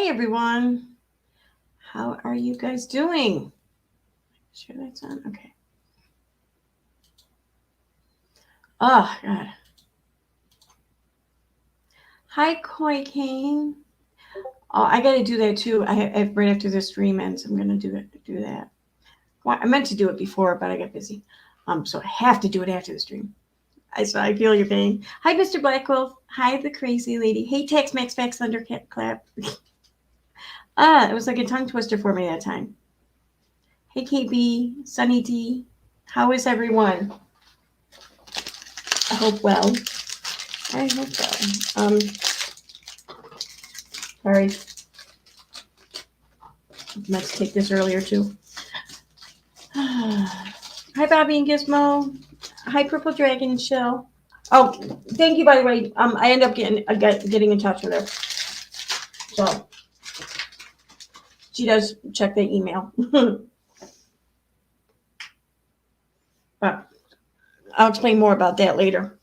Hi, everyone. How are you guys doing? Sure that's on? Okay. Oh, God. Hi, Koi King. Oh, I got to do that, too. I right after the stream ends, I'm going to do that. Well, I meant to do it before, but I got busy. So I have to do it after the stream. I feel your pain. Hi, Mr. Blackwolf. Hi, the crazy lady. Hey, Tex Max Fax Thundercat Clap. It was like a tongue twister for me that time. Hey, KB, Sunny D. How is everyone? I hope well. I hope well. Sorry. I meant to take this earlier too. Hi, Bobby and Gizmo. Hi, Purple Dragon Shell. Oh, thank you, by the way. I end up getting in touch with her. So she does check the email. But I'll explain more about that later.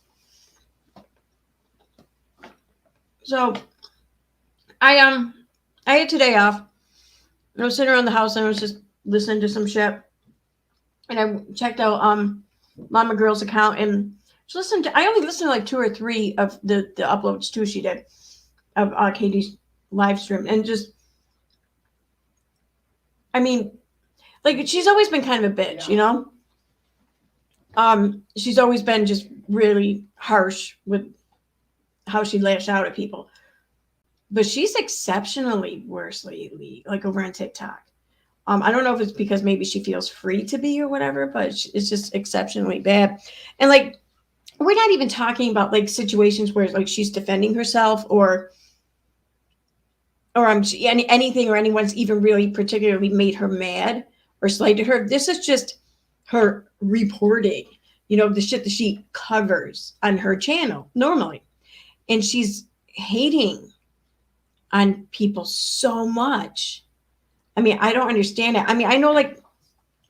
So I had today off. I was sitting around the house and I was just listening to some shit. And I checked out Llama Girl's account and just I only listened to like 2 or 3 of the uploads too she did of Katie's live stream. And just, I mean, like she's always been kind of a bitch, you know? She's always been just really harsh with how she lashed out at people. But she's exceptionally worse lately, like over on TikTok. I don't know if it's because maybe she feels free to be or whatever, but it's just exceptionally bad. And like, we're not even talking about like situations where like she's defending herself or anything or anyone's even really particularly made her mad or slighted her. This is just her reporting, the shit that she covers on her channel normally. And she's hating on people so much. I mean, I don't understand it. I mean, I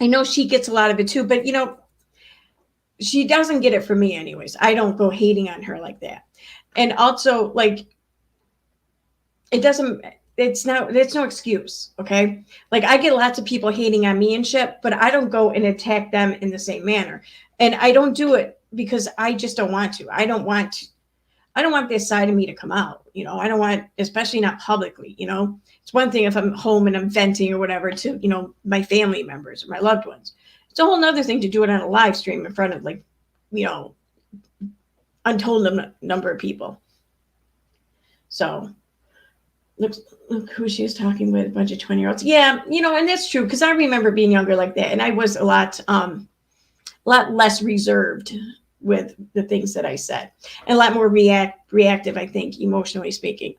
know she gets a lot of it too, but she doesn't get it from me anyways. I don't go hating on her like that. And also, like, it's no excuse, okay? Like, I get lots of people hating on me and shit, but I don't go and attack them in the same manner. And I don't do it because I just don't want to. I don't want this side of me to come out, I don't want, especially not publicly, It's one thing if I'm home and I'm venting or whatever to, my family members or my loved ones. It's a whole nother thing to do it on a live stream in front of like, untold number of people. So look who she was talking with, a bunch of 20-year-olds. Yeah, and that's true because I remember being younger like that, and I was a lot less reserved with the things that I said, and a lot more reactive, I think, emotionally speaking.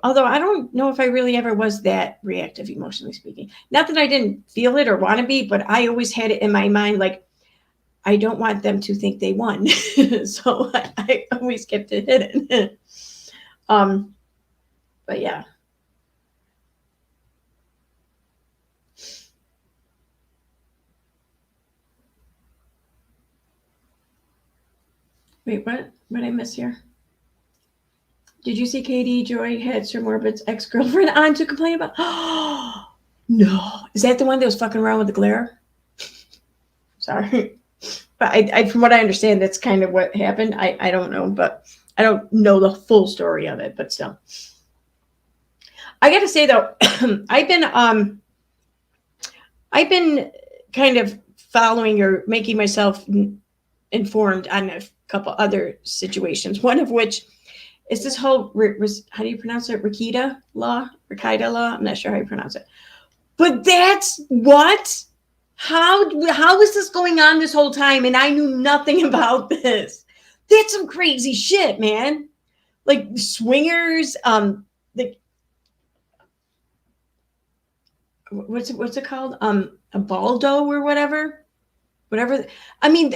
Although I don't know if I really ever was that reactive, emotionally speaking. Not that I didn't feel it or want to be, but I always had it in my mind, like, I don't want them to think they won. So I always kept it hidden. But yeah. Wait, what did I miss here? Did you see Katie Joy had Sir Morbid's ex-girlfriend on to complain about? Oh, no. Is that the one that was fucking around with the glare? Sorry. But I from what I understand, that's kind of what happened. I don't know, but I don't know the full story of it, but still. I got to say, though, I've been kind of following or making myself informed on a couple other situations, one of which is this whole, how do you pronounce it? Rikita law? I'm not sure how you pronounce it. But that's what? How is this going on this whole time? And I knew nothing about this. That's some crazy shit, man. Like swingers, what's it called? A baldo or whatever. I mean,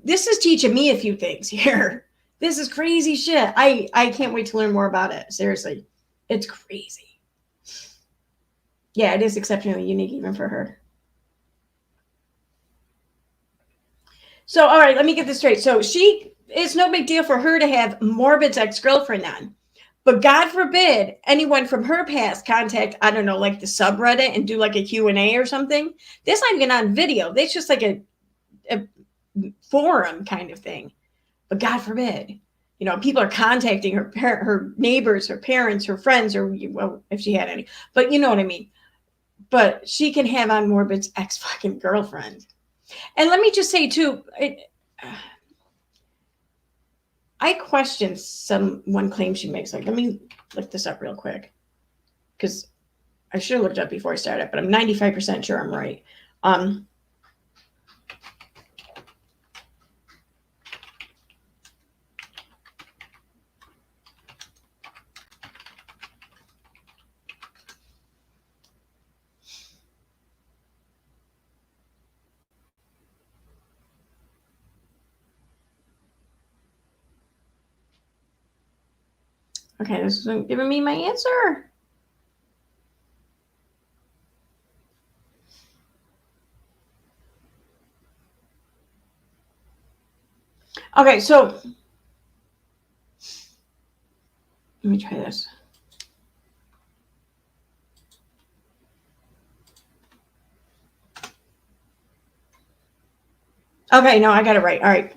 this is teaching me a few things here. This is crazy shit. I can't wait to learn more about it. Seriously. It's crazy. Yeah, it is exceptionally unique even for her. So, all right, let me get this straight. So it's no big deal for her to have Morbid's ex-girlfriend on. But God forbid anyone from her past contact, I don't know, like the subreddit and do like a Q&A or something. That's not even on video. That's just like a forum kind of thing. But God forbid, you know, people are contacting her neighbors, her parents, her friends, or well, if she had any. But you know what I mean. But she can have on Morbid's ex-fucking girlfriend. And let me just say too, I question one claim she makes. Like, let me look this up real quick, because I should have looked up before I started, but I'm 95% sure I'm right. Okay, this isn't giving me my answer. Okay, so let me try this. Okay, no, I got it right. All right.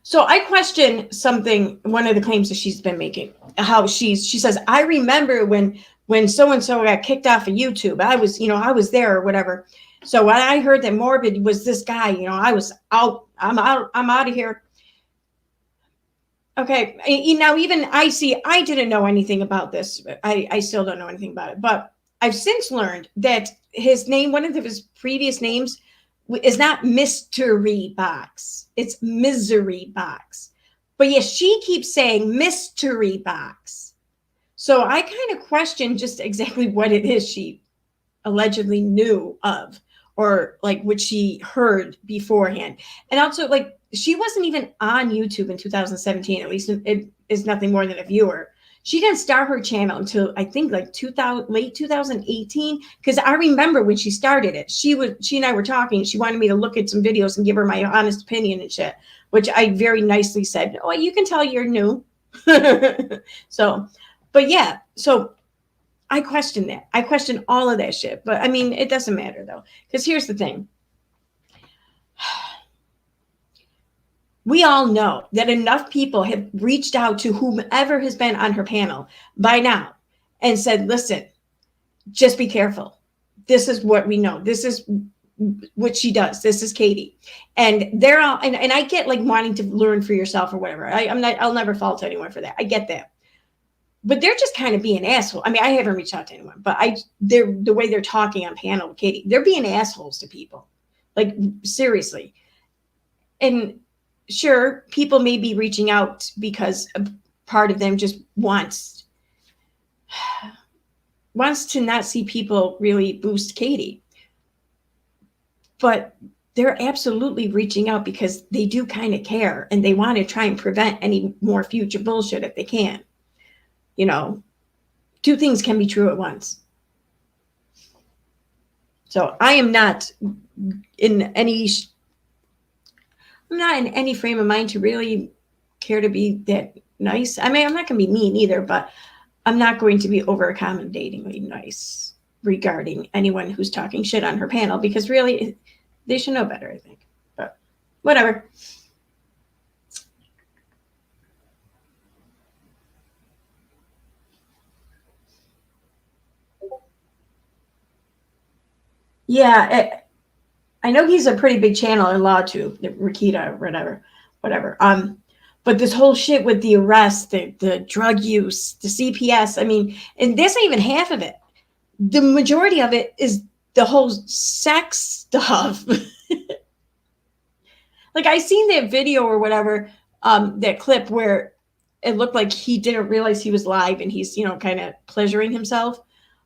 So I question something, one of the claims that she's been making, how she says, I remember when so-and-so got kicked off of YouTube, I was there or whatever. So when I heard that Morbid was this guy, I was out, I'm out of here. Okay. Now, even I didn't know anything about this. I still don't know anything about it, but I've since learned that his name, one of his previous names, is not Mystery Box. It's Misery Box. But yes, she keeps saying Mystery Box. So I kind of question just exactly what it is she allegedly knew of, or like what she heard beforehand. And also, like, she wasn't even on YouTube in 2017. At least it is nothing more than a viewer. She didn't start her channel until I think like late 2018. Because I remember when she started it, she and I were talking. She wanted me to look at some videos and give her my honest opinion and shit, which I very nicely said, "Oh, you can tell you're new." So, but yeah, so I question that. I question all of that shit. But I mean, it doesn't matter though, because here's the thing. We all know that enough people have reached out to whomever has been on her panel by now and said, listen, just be careful. This is what we know. This is what she does. This is Katie. And they're all, and I get like wanting to learn for yourself or whatever. I'll never fault anyone for that. I get that. But they're just kind of being assholes. I mean, I haven't reached out to anyone, but the way they're talking on panel with Katie, they're being assholes to people. Like, seriously. And sure, people may be reaching out because a part of them just wants to not see people really boost Katie. But they're absolutely reaching out because they do kind of care and they want to try and prevent any more future bullshit if they can. Two things can be true at once. So I am not in any frame of mind to really care to be that nice. I mean, I'm not going to be mean either, but I'm not going to be over accommodatingly nice regarding anyone who's talking shit on her panel, because really they should know better, I think. But whatever. Yeah, I know he's a pretty big channel in law too, Rakita, whatever. But this whole shit with the arrest, the drug use, the CPS, I mean, and that's not even half of it. The majority of it is the whole sex stuff. Like, I seen that video or whatever, that clip where it looked like he didn't realize he was live and he's, kind of pleasuring himself.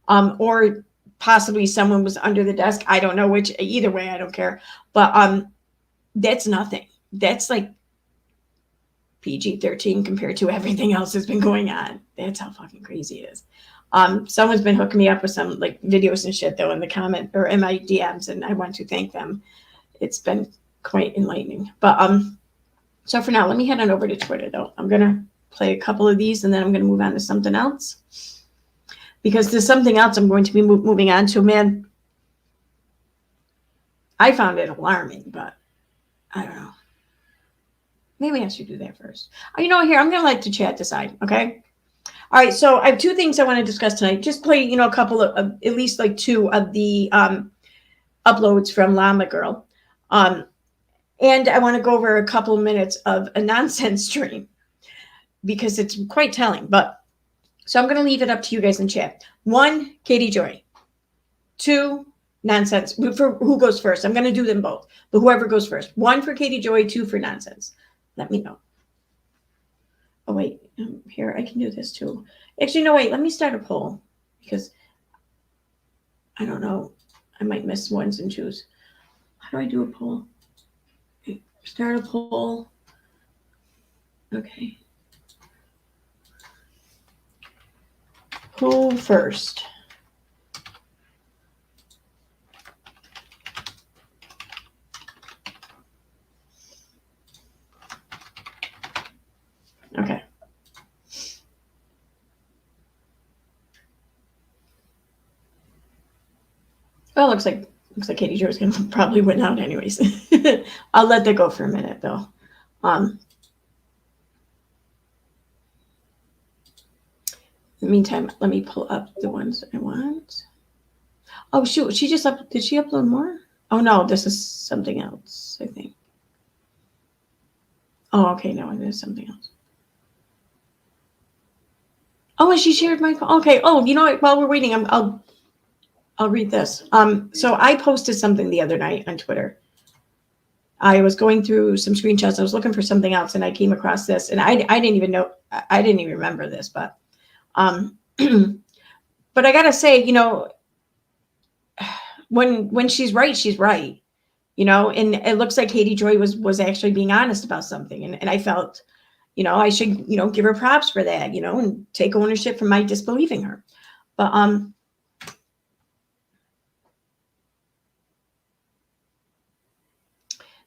Or possibly someone was under the desk. I don't know which. Either way, I don't care. But that's nothing. That's like PG-13 compared to everything else that's been going on. That's how fucking crazy it is. Someone's been hooking me up with some like videos and shit though in the comment or in my DMs, and I want to thank them. It's been quite enlightening. But so for now, let me head on over to Twitter though. I'm gonna play a couple of these, and then I'm going to move on to something else. Because there's something else I'm going to be moving on to. Man, I found it alarming, but I don't know. Maybe I should do that first. Here, I'm going to let the chat decide, okay? All right, so I have two things I want to discuss tonight. Just play, a couple of at least like two of the uploads from Llama Girl. And I want to go over a couple of minutes of a nonsense stream because it's quite telling. But so I'm going to leave it up to you guys in chat. 1, Katie Joy. 2, nonsense. For who goes first? I'm going to do them both. But whoever goes first. 1 for Katie Joy, 2 for nonsense. Let me know. Oh, wait. Here, I can do this too. Actually, no, wait. Let me start a poll because I don't know. I might miss ones and twos. How do I do a poll? Okay. Start a poll. Okay. Who first? Okay. Well, looks like Katie Joe's gonna probably win out anyways. I'll let that go for a minute though. In the meantime, let me pull up the ones I want. Oh shoot, did she upload more? Oh no, this is something else, I think. Oh, okay, no, there's something else. Oh, and she shared my phone. Okay. Oh, you know what? While we're waiting, I'll read this. So I posted something the other night on Twitter. I was going through some screenshots. I was looking for something else, and I came across this. And I didn't even know. I didn't even remember this, but but I gotta say, when she's right, she's right. And it looks like Katie Joy was actually being honest about something, and I felt, I should, give her props for that, and take ownership for my disbelieving her. But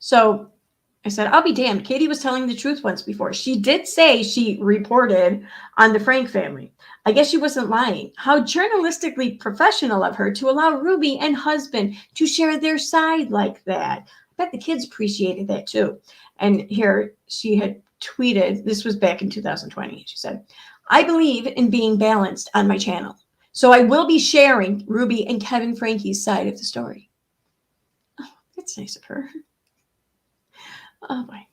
so I said, I'll be damned. Katie was telling the truth once before. She did say she reported on the Frank family. I guess she wasn't lying. How journalistically professional of her to allow Ruby and husband to share their side like that. I bet the kids appreciated that too. And here she had tweeted, this was back in 2020. She said, I believe in being balanced on my channel. So I will be sharing Ruby and Kevin Frankie's side of the story. Oh, that's nice of her. Oh boy.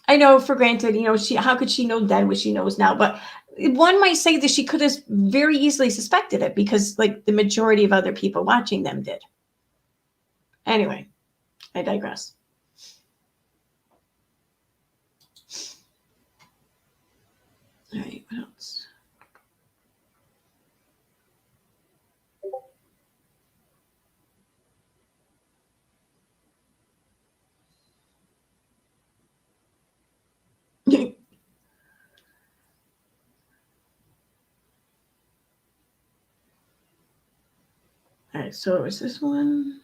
I know for granted, how could she know then what she knows now? But one might say that she could have very easily suspected it because like the majority of other people watching them did. Anyway, I digress. All right, what else? All right, so is this one?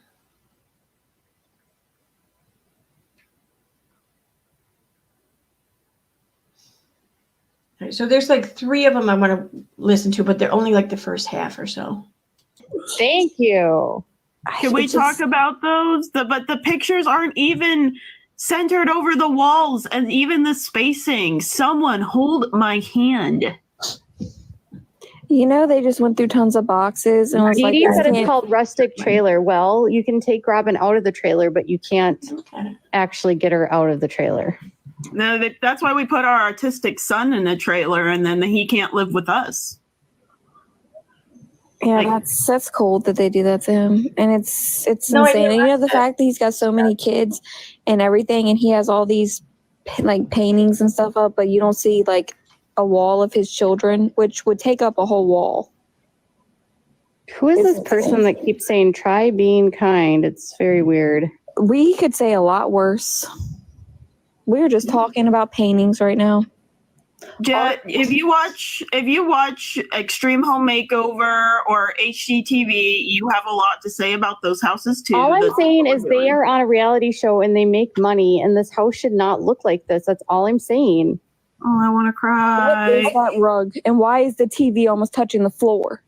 All right, so there's like 3 of them I want to listen to, but they're only like the first half or so. Thank you. Can we talk about those? But the pictures aren't even centered over the walls and even the spacing. Someone hold my hand. They just went through tons of boxes and was like, Edie said it's called rustic trailer. Well, you can take Robin out of the trailer, but you can't actually get her out of the trailer. No, that's why we put our artistic son in a trailer, and then he can't live with us. Yeah, that's cool that they do that to him, and it's insane. And the fact that he's got so many kids and everything, and he has all these like paintings and stuff up, but you don't see like a wall of his children, which would take up a whole wall. Who is this person that keeps saying try being kind? It's very weird. We could say a lot worse. We're just talking about paintings right now. If you watch Extreme Home Makeover or HGTV, you have a lot to say about those houses too. All I'm saying is they are on a reality show and they make money, and this house should not look like this. That's all I'm saying. Oh, I want to What cry. is that rug? And why is the TV almost touching the floor?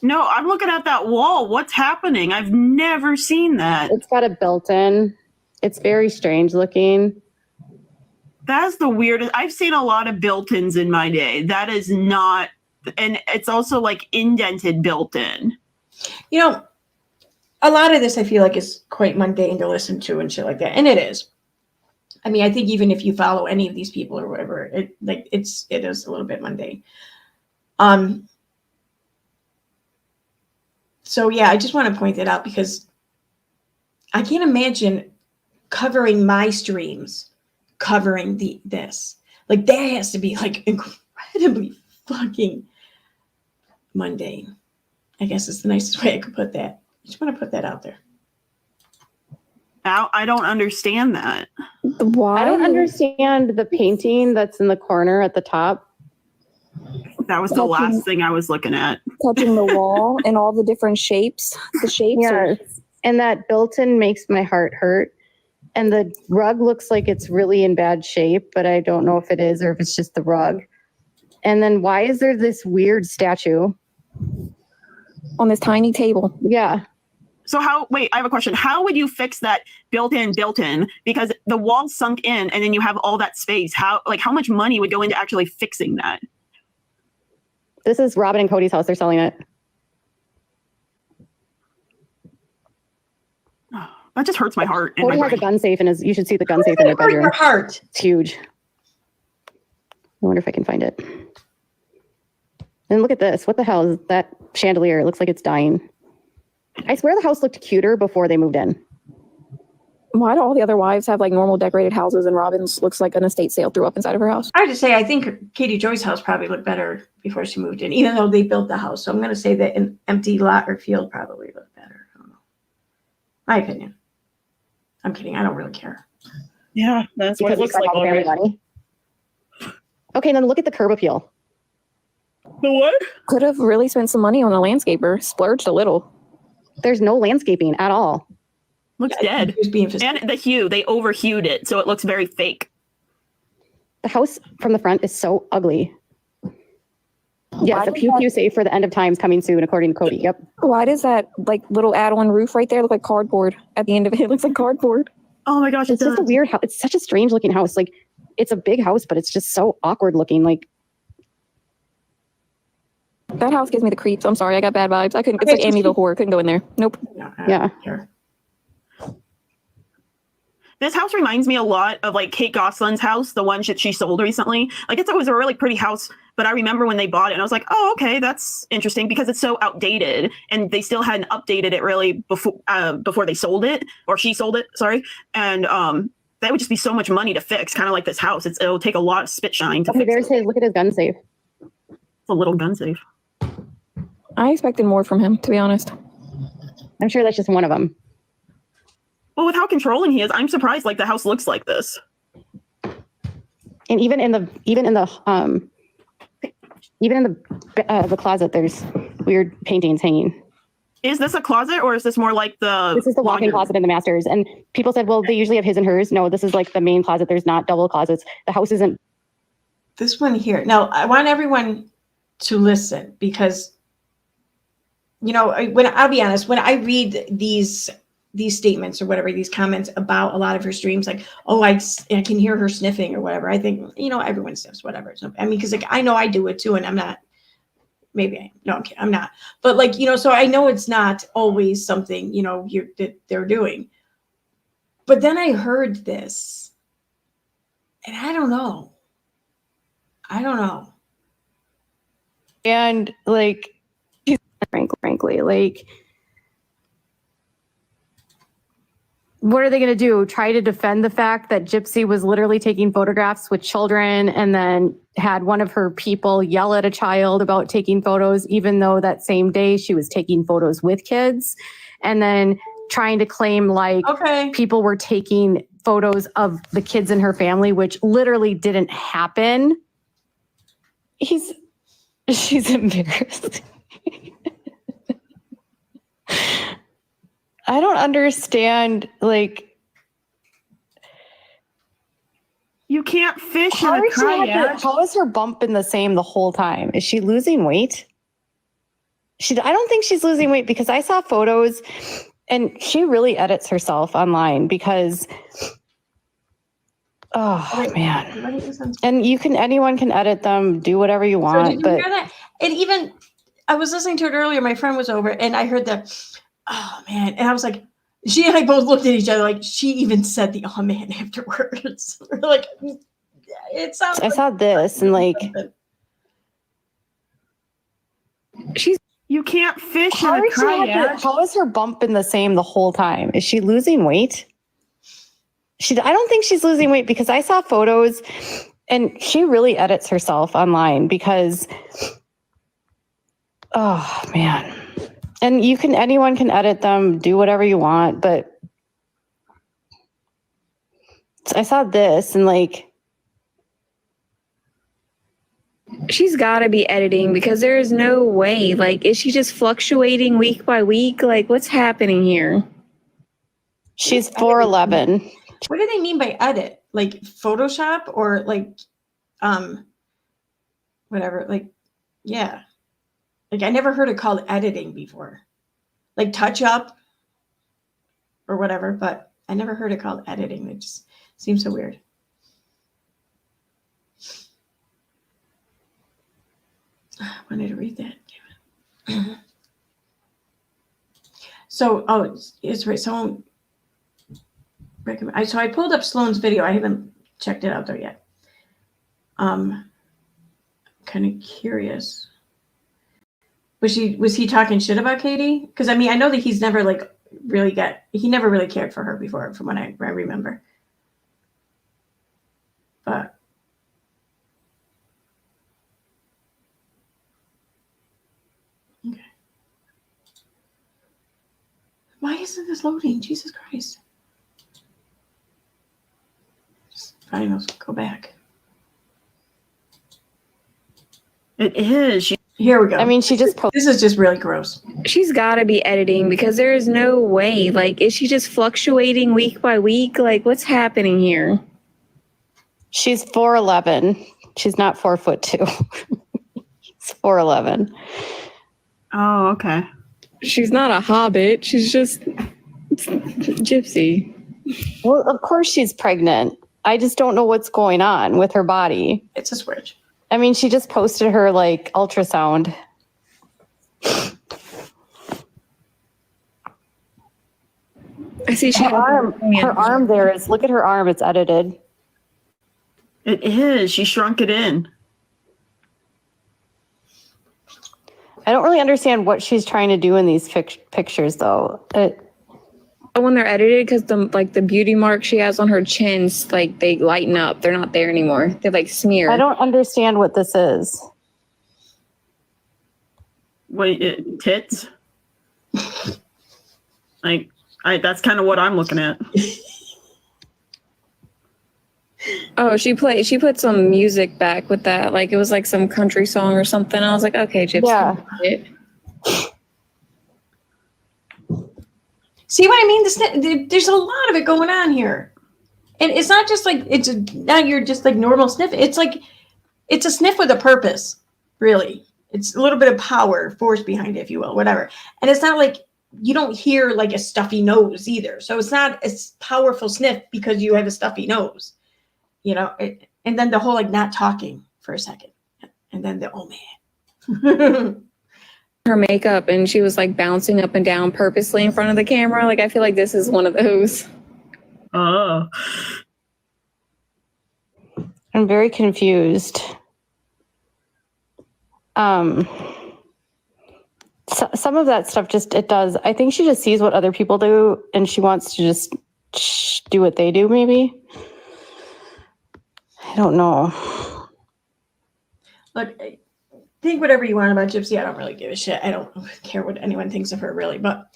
No, I'm looking at that wall. What's happening? I've never seen that. It's got a built-in. It's very strange looking. That's the weirdest. I've seen a lot of built-ins in my day. That is not, and it's also like indented built-in. You know, a lot of this I feel like is quite mundane to listen to and shit like that, and it is. I mean, I think even if you follow any of these people or whatever, it is a little bit mundane. So yeah, I just want to point that out because I can't imagine covering my streams, covering this. Like that has to be like incredibly fucking mundane. I guess is the nicest way I could put that. I just want to put that out there. Now, I don't understand that. Why? I don't understand the painting that's in the corner at the top. That was the last thing I was looking at. Touching the wall and all the different shapes. The shapes. Yeah, and that built-in makes my heart hurt. And the rug looks like it's really in bad shape, but I don't know if it is or if it's just the rug. And then why is there this weird statue on this tiny table? Yeah. So wait, I have a question. How would you fix that built-in? Because the wall sunk in and then you have all that space. How much money would go into actually fixing that? This is Robin and Cody's house. They're selling it. That just hurts my heart. Cody has a gun safe in his, you should see the gun safe in their bedroom. Your heart. It's huge. I wonder if I can find it. And look at this. What the hell is that chandelier? It looks like it's dying. I swear the house looked cuter before they moved in. Why do all the other wives have like normal decorated houses and Robin's looks like an estate sale threw up inside of her house? I have to say, I think Katie Joy's house probably looked better before she moved in, even though they built the house. So I'm going to say that an empty lot or field probably looked better. I don't know. My opinion. I'm kidding. I don't really care. Yeah, that's what it looks like already. Money. Okay, then look at the curb appeal. The what? Could have really spent some money on a landscaper. Splurged a little. There's no landscaping at all. Looks dead. And the hue, they overhued it, so it looks very fake. The house from the front is so ugly. Yes, a pew safe for the end of times coming soon, according to Cody. Yep. Why does that like little add-on roof right there look like cardboard at the end of it? It looks like cardboard. Oh my gosh, it's just a weird house. It's such a strange looking house. Like, it's a big house, but it's just so awkward looking. Like, that house gives me the creeps. I'm sorry, I got bad vibes. I couldn't. It's like Amityville Horror. Couldn't go in there. Nope. Yeah. This house reminds me a lot of like Kate Gosselin's house, the one she sold recently. Like it was a really pretty house, but I remember when they bought it and I was like, oh, okay, that's interesting because it's so outdated and they still hadn't updated it really before they sold it, or she sold it, sorry. And that would just be so much money to fix, kind of like this house. It'll take a lot of spit shine to fix there's his, look at his gun safe. It's a little gun safe. I expected more from him, to be honest. I'm sure that's just one of them. Well, with how controlling he is, I'm surprised like the house looks like this. And even in the closet, there's weird paintings hanging. Is this a closet or is this more like This is the walk-in closet in the masters. And people said, well, they usually have his and hers. No, this is like the main closet. There's not double closets. The house isn't. This one here. Now, I want everyone to listen because, you know, I'll be honest, when I read these statements or whatever, these comments about a lot of her streams, like, oh, I can hear her sniffing or whatever. I think, you know, everyone sniffs, whatever. So, I mean, because like I know I do it too, and I'm not. Maybe I am. No, I'm kidding. I'm not. But like, you know, so I know it's not always something, you know, that they're doing. But then I heard this, and I don't know. And like, frankly, like, what are they going to do? Try to defend the fact that Gypsy was literally taking photographs with children and then had one of her people yell at a child about taking photos, even though that same day she was taking photos with kids, and then trying to claim like people were taking photos of the kids in her family, which literally didn't happen. She's embarrassed. I don't understand, like, You can't fish How, in a did she have kayak. how is her bump been the same the whole time? Is she losing weight? I don't think she's losing weight because I saw photos and she really edits herself online because, oh man. And anyone can edit them, do whatever you want. So did you hear that? And even, I was listening to it earlier. My friend was over and I heard that, oh man. And I was like, she and I both looked at each other like she even said the oh man afterwards. We're like, it sounds I saw this and like, you can't fish in a kayak. how is her bump been the same the whole time? Is she losing weight? I don't think she's losing weight because I saw photos and she really edits herself online because, oh man. And anyone can edit them, do whatever you want, but I saw this and like, She's got to be editing because there is no way. Like, is she just fluctuating week by week? Like, what's happening here? She's 4'11". What do they mean by edit? Like Photoshop or like, whatever? Like, yeah. Like I never heard it called editing before. Like touch up or whatever, but I never heard it called editing. It just seems so weird. I wanted to read that. So, it's right. Someone recommend. So I pulled up Sloane's video. I haven't checked it out though yet. Kind of curious. Was he talking shit about Katie? Because I mean, I know that he's never like he never really cared for her before, from what I remember. But okay. Why isn't this loading? Jesus Christ. Fine, let's go back. It is. Here we go. I mean, she just this is just really gross. She's got to be editing because there is no way. Like, is she just fluctuating week by week? Like, what's happening here? She's 4'11". She's not 4'2". She's 4'11". Oh, okay. She's not a hobbit. She's just Gypsy. Well, of course she's pregnant. I just don't know what's going on with her body. It's a switch. I mean, she just posted her like ultrasound. I see Her arm there is, look at her arm, it's edited. It is. She shrunk it in. I don't really understand what she's trying to do in these pictures though. When they're edited, because the beauty marks she has on her chins, like they lighten up. They're not there anymore. They're like smeared. I don't understand what this is. Wait, tits? Like, that's kind of what I'm looking at. Oh, she put some music back with that. Like it was like some country song or something. I was like, okay, Gypsy. Yeah. See what I mean? There's a lot of it going on here. And it's not just like, not your just like normal sniff. It's like, it's a sniff with a purpose, really. It's a little bit of force behind it, if you will, whatever. And it's not like, you don't hear like a stuffy nose either. So it's not a powerful sniff because you have a stuffy nose, you know? And then the whole like not talking for a second. And then oh man. Her makeup and she was like bouncing up and down purposely in front of the camera. Like I feel like this is one of those. Oh. I'm very confused. Some of that stuff I think she just sees what other people do and she wants to just do what they do maybe. I don't know. Look, think whatever you want about Gypsy. I don't really give a shit. I don't care what anyone thinks of her, really. But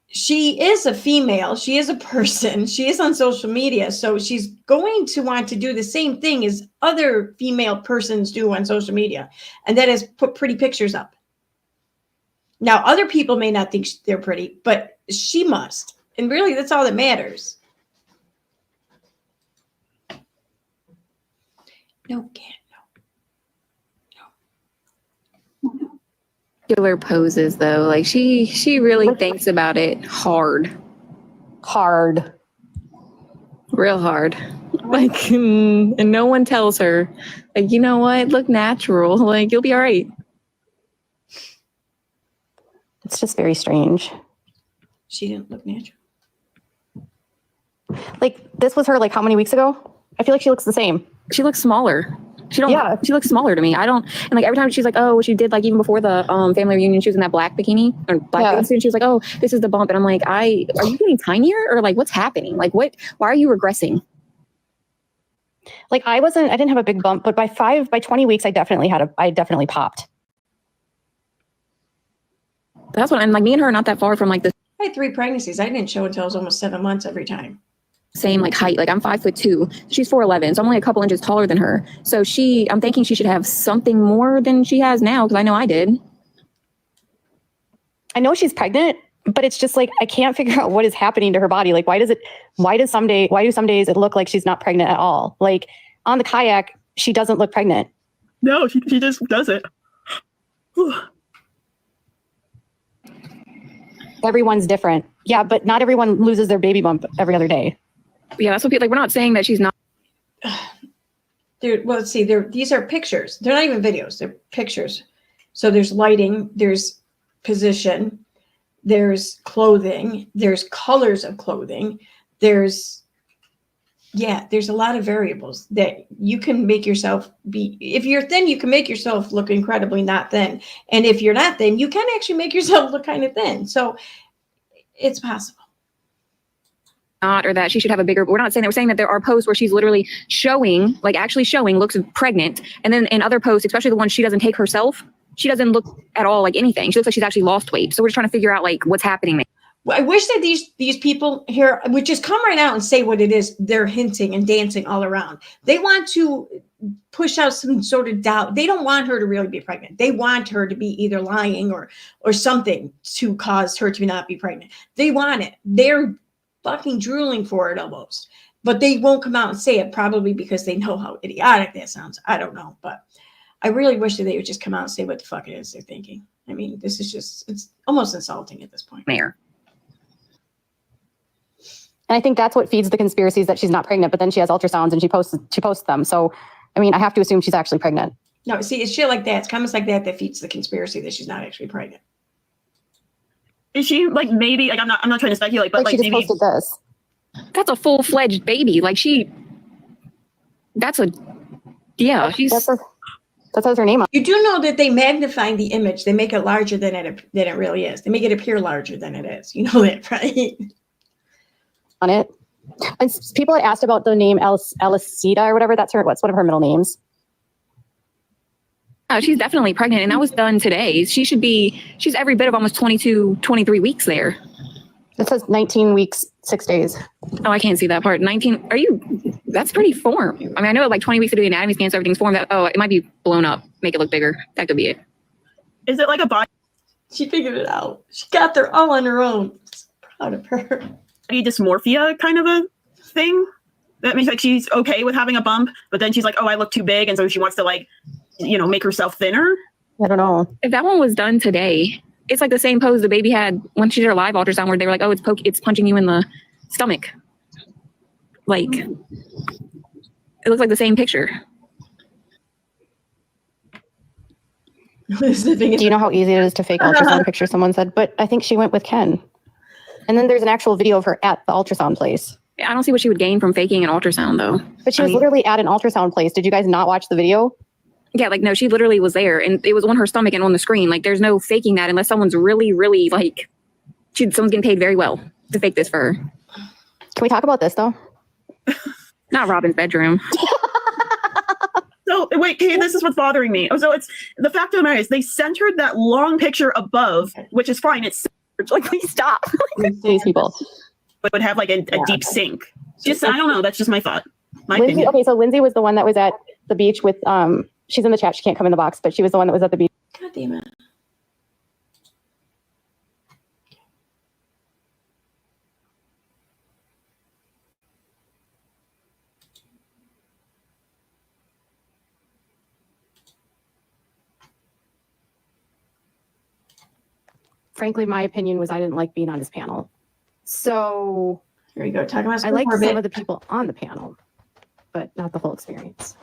she is a female. She is a person. She is on social media. So she's going to want to do the same thing as other female persons do on social media. And that is put pretty pictures up. Now, other people may not think they're pretty, but she must. And really, that's all that matters. No, can't. Killer poses though. Like she really thinks about it hard. Real hard. Like, and no one tells her, like, you know what? Look natural. Like, you'll be all right. It's just very strange. She didn't look natural. Like, this was her, like, how many weeks ago? I feel like she looks the same. She looks smaller. She looks smaller to me. I don't, and like every time she's like, oh, she did like even before the family reunion, she was in that black bikini or black bathing suit. She was like, oh, this is the bump. And I'm like, are you getting tinier or like what's happening? Like why are you regressing? Like I didn't have a big bump, but by 20 weeks, I definitely popped. That's what, and like me and her are not that far from like the I had 3 pregnancies. I didn't show until I was almost 7 months every time. same like height. Like I'm 5'2", she's 4'11", so I'm only a couple inches taller than her. So I'm thinking she should have something more than she has now because I know I did. I know she's pregnant, but it's just like I can't figure out what is happening to her body. Like why do some days it look like she's not pregnant at all? Like on the kayak, she doesn't look pregnant. No, she just doesn't. Everyone's different. Yeah, but not everyone loses their baby bump every other day. Yeah, that's what people like. We're not saying that she's not. Well, let's see. These are pictures. They're not even videos. They're pictures. So there's lighting. There's position. There's clothing. There's colors of clothing. There's a lot of variables that you can make yourself be. If you're thin, you can make yourself look incredibly not thin. And if you're not thin, you can actually make yourself look kind of thin. So it's possible. Not, or that she should have a bigger, we're not saying that, we're saying that there are posts where she's literally showing, like actually showing, looks pregnant. And then in other posts, especially the ones she doesn't take herself, she doesn't look at all like anything. She looks like she's actually lost weight. So we're just trying to figure out like what's happening there. Well, I wish that these people here would just come right out and say what it is they're hinting and dancing all around. They want to push out some sort of doubt. They don't want her to really be pregnant. They want her to be either lying or something to cause her to not be pregnant. They want it. They're fucking drooling for it almost, but they won't come out and say it, probably because they know how idiotic that sounds. I don't know, but I really wish that they would just come out and say what the fuck it is they're thinking. I mean, this is just, it's almost insulting at this point. Mayor. And I think that's what feeds the conspiracies that she's not pregnant, but then she has ultrasounds and she posts them. So, I mean, I have to assume she's actually pregnant. No, see, it's shit like that. It's comments like that feeds the conspiracy that she's not actually pregnant. Is she like maybe like I'm not trying to speculate, but like she just maybe posted this. That's a full-fledged baby. Like she's That says her name on. You do know that they magnify the image. They make it larger than it really is. They make it appear larger than it is. You know that, right? On it. And people had asked about the name Elisita or whatever. What's one of her middle names? Oh, she's definitely pregnant, and that was done today. She's every bit of almost 22, 23 weeks there. It says 19 weeks, 6 days. Oh, I can't see that part. 19, that's pretty formed. I mean, I know like 20 weeks to do the anatomy scan, so everything's formed. It might be blown up, make it look bigger. That could be it. Is it like a body She figured it out. She got there all on her own. Proud of her. dysmorphia kind of a thing? That means like she's okay with having a bump, but then she's like, oh, I look too big, and so she wants to like, make herself thinner. I don't know. If that one was done today, it's like the same pose the baby had when she did her live ultrasound where they were like, oh, it's punching you in the stomach. Like, it looks like the same picture. Do you know how easy it is to fake ultrasound picture? Someone said, but I think she went with Ken. And then there's an actual video of her at the ultrasound place. I don't see what she would gain from faking an ultrasound though. But she was literally at an ultrasound place. Did you guys not watch the video? Yeah, like, no, she literally was there and it was on her stomach and on the screen. Like, there's no faking that unless someone's really, really like, someone's getting paid very well to fake this for her. Can we talk about this though? Not Robin's bedroom. So wait, Kate, this is what's bothering me. So it's the fact of the matter is they centered that long picture above, which is fine. It's like, please stop. These people would have like a deep sink. Just I don't know. That's just my thought. Lindsay, opinion. okay, so Lindsay was the one that was at the beach with she's in the chat. She can't come in the box, but she was the one that was at the beach. God damn it. frankly, my opinion was I didn't like being on his panel. So Here you go. Talk about I liked for a some bit. of the people on the panel, but not the whole experience.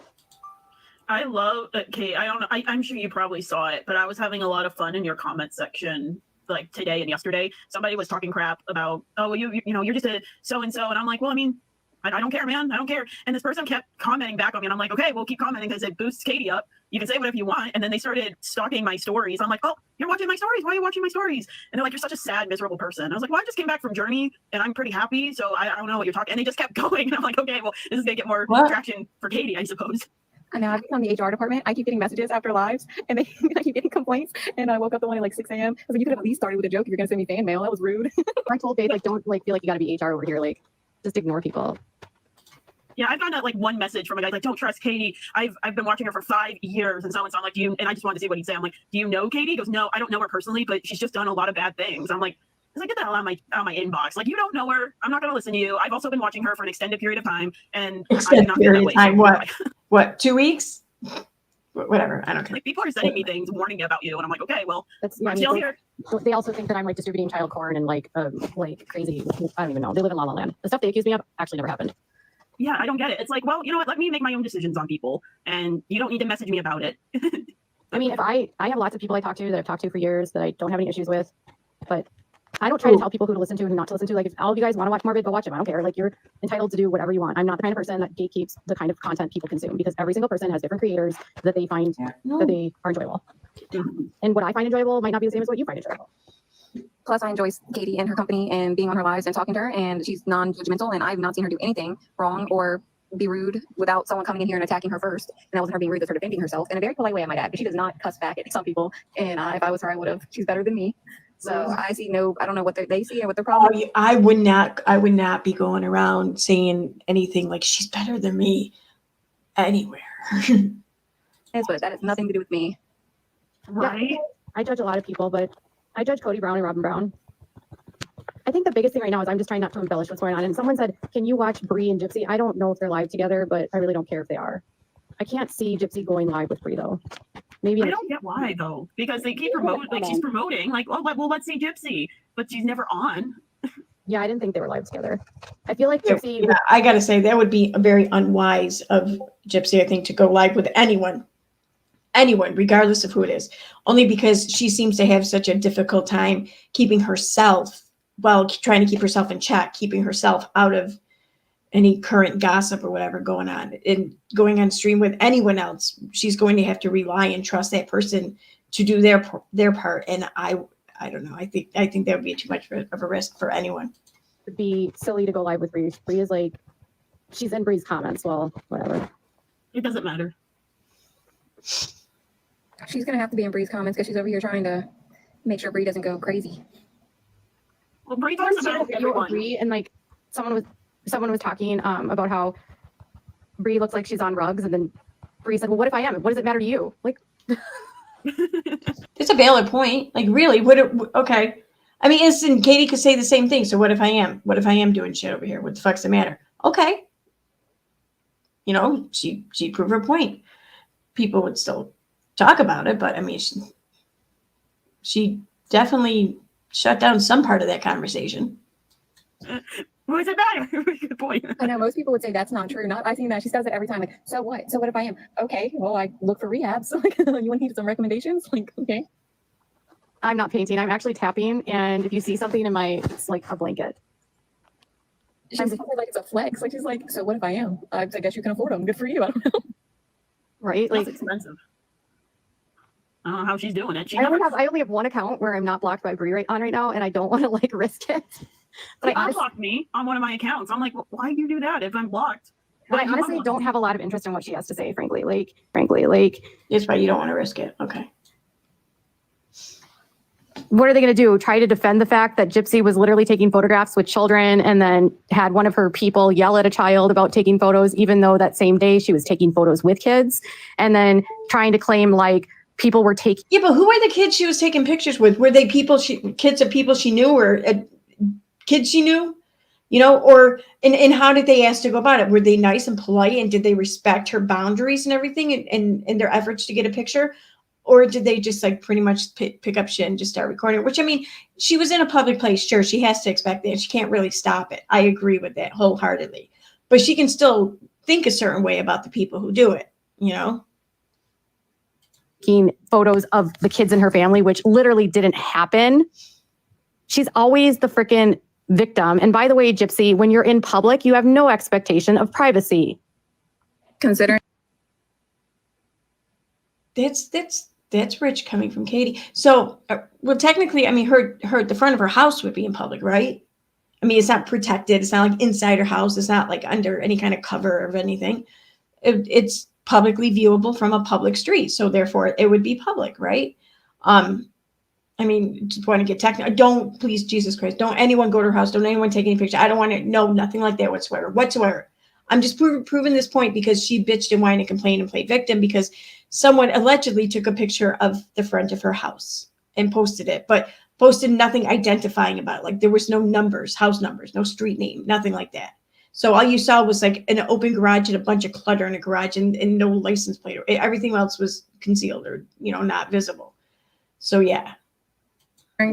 I love Kate. I don't know. I'm sure you probably saw it, but I was having a lot of fun in your comment section like today and yesterday. Somebody was talking crap about, oh, you know, you're just a so and so, and I'm like, well, I mean, I don't care, man. I don't care. And this person kept commenting back on me, and I'm like, okay, we'll keep commenting because it boosts Katie up. You can say whatever you want. And then they started stalking my stories. I'm like, oh, you're watching my stories. Why are you watching my stories? And they're like, you're such a sad, miserable person. I was like, well, I just came back from Journey, and I'm pretty happy. So I don't know what you're talking. And they just kept going. And I'm like, okay, well, this is gonna get more traction for Katie, I suppose. I know I've been on the HR department. I keep getting messages after lives, and I keep getting complaints. And I woke up the one at like 6 a.m. I was like, you could have at least started with a joke if you're gonna send me fan mail. That was rude. I told Dave, like, don't like feel like you gotta be HR over here. Like, just ignore people. Yeah, I've gotten like one message from a guy like, don't trust Katie. I've been watching her for 5 years and so and so. I'm like, do you? And I just wanted to see what he'd say. I'm like, do you know Katie? He goes, no, I don't know her personally, but she's just done a lot of bad things. I'm like, get the hell out of my inbox. Like, you don't know her. I'm not gonna listen to you. I've also been watching her for an extended period of time, and Extended period of time. What? 2 weeks? Whatever. I don't care. Like, people are sending me things warning me about you, and I'm like, okay, well, That's I'm still here. They also think that I'm like distributing child porn and like crazy. I don't even know. They live in La La Land. The stuff they accuse me of actually never happened. Yeah, I don't get it. It's like, well, you know what? Let me make my own decisions on people, and you don't need to message me about it. I mean, if I have lots of people I talk to that I've talked to for years that I don't have any issues with, but I don't try to tell people who to listen to and not to listen to. Like, if all of you guys want to watch Morbid, go watch them. I don't care. Like, you're entitled to do whatever you want. I'm not the kind of person that gatekeeps the kind of content people consume, because every single person has different creators that they find that they are enjoyable. And what I find enjoyable might not be the same as what you find enjoyable. Plus, I enjoy Katie and her company and being on her lives and talking to her, and she's non-judgmental, and I've not seen her do anything wrong or be rude without someone coming in here and attacking her first. And that wasn't her being rude, that's her defending herself in a very polite way, I might add, but she does not cuss back at some people. And if I was her, I would have. She's better than me. So I see I don't know what they see or what their problem is. I would not be going around saying anything like she's better than me anywhere. But that has nothing to do with me. Right? Yeah, I judge a lot of people, but I judge Cody Brown and Robin Brown. I think the biggest thing right now is I'm just trying not to embellish what's going on. And someone said, can you watch Bree and Gypsy? I don't know if they're live together, but I really don't care if they are. I can't see Gypsy going live with Bree though. Maybe I don't get why though, because they keep promoting, like she's promoting, like, oh, well, let's see Gypsy, but she's never on. Yeah, I didn't think they were live together. I feel like Gypsy. Yeah, I gotta say that would be very unwise of Gypsy, I think, to go live with anyone, regardless of who it is, only because she seems to have such a difficult time keeping herself, trying to keep herself in check, keeping herself out of any current gossip or whatever going on, and going on stream with anyone else. She's going to have to rely and trust that person to do their part. And I don't know. I think that would be too much of a risk for anyone. It'd be silly to go live with Bree. Bree is like, she's in Bree's comments. Well, whatever. It doesn't matter. She's going to have to be in Bree's comments because she's over here trying to make sure Bree doesn't go crazy. Well, Bree talks about everyone. Bree, and like someone was talking about how Bree looks like she's on rugs, and then Bree said, well, what if I am? What does it matter to you? Like, it's a valid point. Like, really, okay. I mean, and Katie could say the same thing. So what if I am? What if I am doing shit over here? What the fuck's the matter? Okay. You know, she proved her point. People would still talk about it, but I mean, she definitely shut down some part of that conversation. What does it matter? Good point. I know most people would say that's not true. I think that she says it every time. Like, so what? So what if I am? Okay, well, I look for rehab. So like, you want to need some recommendations? Like, okay. I'm not painting. I'm actually tapping. And if you see something in it's like a blanket. She's like it's a flex. Like she's like, so what if I am? I guess you can afford them. Good for you. I don't know. Right? Like, like expensive. I don't know how she's doing it. I only have one account where I'm not blocked by Bree right now, and I don't want to like risk it. But I unblocked me on one of my accounts. I'm like, well, why do you do that if I'm blocked? But I honestly don't have a lot of interest in what she has to say, frankly. Like That's why you don't want to risk it. Okay. What are they going to do? Try to defend the fact that Gypsy was literally taking photographs with children and then had one of her people yell at a child about taking photos, even though that same day she was taking photos with kids, and then trying to claim like people were taking. Yeah, but who were the kids she was taking pictures with? Were they kids of people she knew, or kids she knew? You know, or and how did they ask to go about it? Were they nice and polite, and did they respect her boundaries and everything in their efforts to get a picture? Or did they just like pretty much pick up shit and just start recording? Which, I mean, she was in a public place. Sure, she has to expect that. She can't really stop it. I agree with that wholeheartedly. But she can still think a certain way about the people who do it, you know? Taking photos of the kids in her family, which literally didn't happen. She's always the freaking victim. And by the way, Gypsy, when you're in public, you have no expectation of privacy. Considering That's rich coming from Katie. So, well, technically, I mean, the front of her house would be in public, right? I mean, it's not protected. It's not like inside her house. It's not like under any kind of cover of anything. It's publicly viewable from a public street. So therefore it would be public, right? I mean, just want to get technical. Don't, please, Jesus Christ, don't anyone go to her house. Don't anyone take any picture. I don't want to know nothing like that whatsoever. I'm just proving this point because she bitched and whined and complained and played victim because someone allegedly took a picture of the front of her house and posted it, but posted nothing identifying about it. Like there was no numbers, house numbers, no street name, nothing like that. So all you saw was like an open garage and a bunch of clutter in a garage and no license plate. Everything else was concealed or, you know, not visible. So yeah.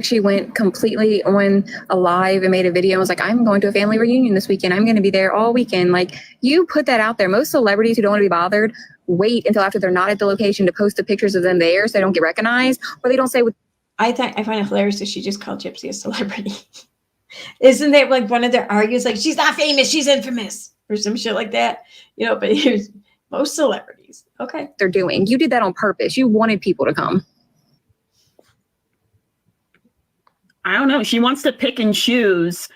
she went completely on a live and made a video and was like, I'm going to a family reunion this weekend. I'm going to be there all weekend. Like, you put that out there. Most celebrities who don't want to be bothered wait until after they're not at the location to post the pictures of them there so they don't get recognized, or they don't say what. I find it hilarious that she just called Gypsy a celebrity. Isn't that like one of their arguments? Like, she's not famous, she's infamous, or some shit like that. You know, but here's most celebrities. Okay. They're doing. You did that on purpose. You wanted people to come. I don't know. She wants to pick and choose.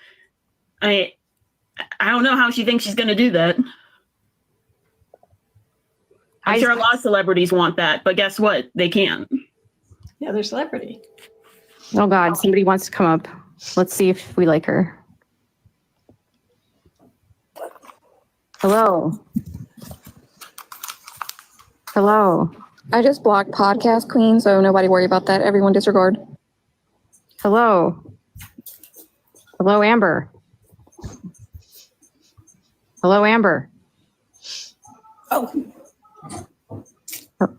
I don't know how she thinks she's going to do that. I'm sure a lot of celebrities want that, but guess what? They can't. Yeah, they're celebrity. Oh God, somebody wants to come up. Let's see if we like her. Hello. Hello. I just blocked Podcast Queen, so nobody worry about that. Everyone disregard. Hello. Hello, Amber. Hello, Amber. Oh,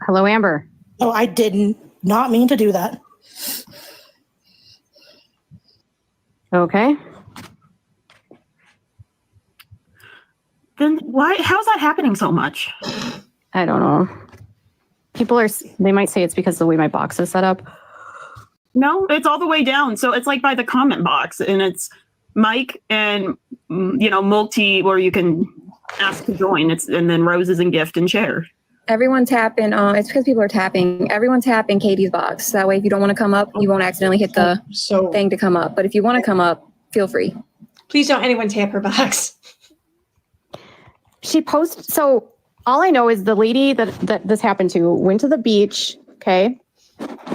Hello, Amber. oh, I did not mean to do that. Okay. Then why? How's that happening so much? I don't know. People they might say it's because of the way my box is set up. No, it's all the way down. So it's like by the comment box, and it's Mike and multi, where you can ask to join. And then roses and gift and share. Everyone tapping. It's because people are tapping. Everyone tap in Katie's box. That way, if you don't want to come up, you won't accidentally hit the thing to come up. But if you want to come up, feel free. Please don't anyone tap her box. She posted. So all I know is the lady that this happened to went to the beach. Okay.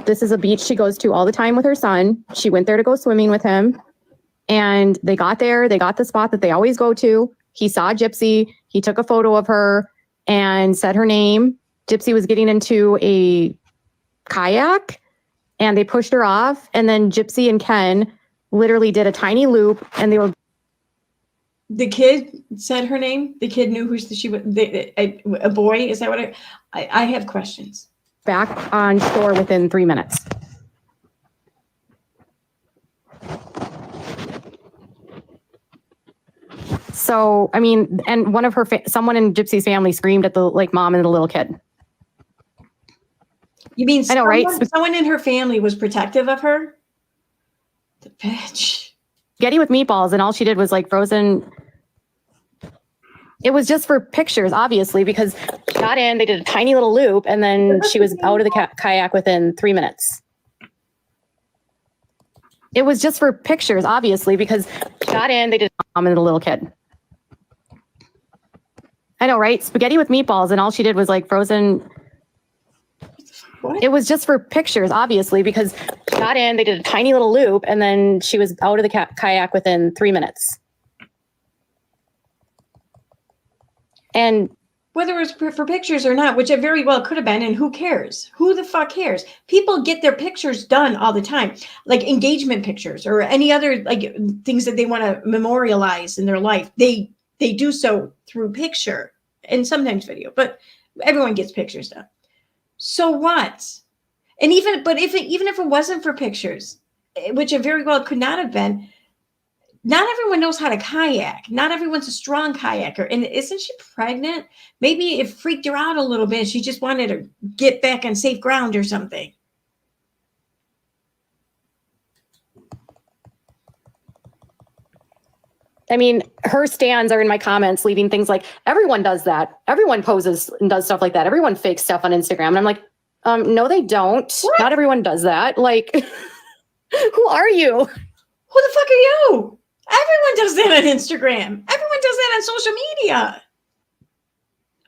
This is a beach she goes to all the time with her son. She went there to go swimming with him. And they got there. They got the spot that they always go to. He saw Gypsy. He took a photo of her and said her name. Gypsy was getting into a kayak and they pushed her off. And then Gypsy and Ken literally did a tiny loop and they were. The kid said her name. The kid knew who she was. A boy. Is that what I have questions. Back on shore within 3 minutes. So, I mean, and one of her, someone in Gypsy's family screamed at the mom and the little kid. You mean I know, right? Someone in her family was protective of her? The bitch. Spaghetti with meatballs, and all she did was frozen. It was just for pictures, obviously, because she got in, they did a tiny little loop, and then she was out of the kayak within 3 minutes. It was just for pictures, obviously, because she got in, they did mom and the little kid. I know, right? Spaghetti with meatballs, and all she did was frozen. What? It was just for pictures, obviously, because she got in, they did a tiny little loop, and then she was out of the kayak within 3 minutes. And whether it was for pictures or not, which it very well could have been, and who cares? Who the fuck cares? People get their pictures done all the time, like engagement pictures or any other things that they want to memorialize in their life. They do so through picture and sometimes video, but everyone gets pictures done. So what? And even if it wasn't for pictures, which it very well could not have been, not everyone knows how to kayak. Not everyone's a strong kayaker. And isn't she pregnant? Maybe it freaked her out a little bit. She just wanted to get back on safe ground or something. I mean, her stands are in my comments, leaving things like, everyone does that. Everyone poses and does stuff like that. Everyone fakes stuff on Instagram. And I'm like, no, they don't. What? Not everyone does that. Like, who are you? Who the fuck are you? Everyone does that on Instagram. Everyone does that on social media.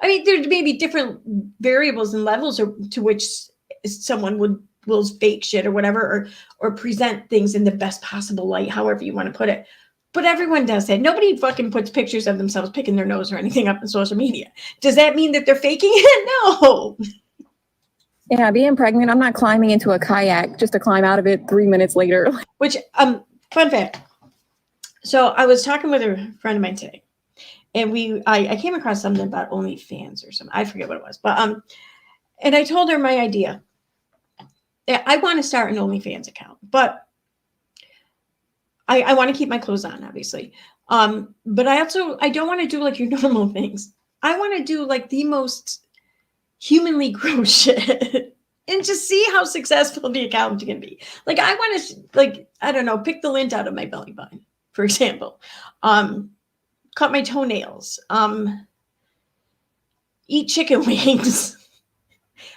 I mean, there may be different variables and levels to which someone will fake shit or whatever, or present things in the best possible light, however you want to put it. But everyone does that. Nobody fucking puts pictures of themselves picking their nose or anything up on social media. Does that mean that they're faking it? No. Yeah, being pregnant, I'm not climbing into a kayak just to climb out of it 3 minutes later. Which, fun fact. So I was talking with a friend of mine today, and I came across something about OnlyFans or something. I forget what it was, but and I told her my idea. I want to start an OnlyFans account, but I want to keep my clothes on, obviously. But I don't want to do like your normal things. I want to do like the most humanly gross shit and just see how successful the account can be. Like I want to, like, I don't know, pick the lint out of my belly button, for example. Cut my toenails. Eat chicken wings.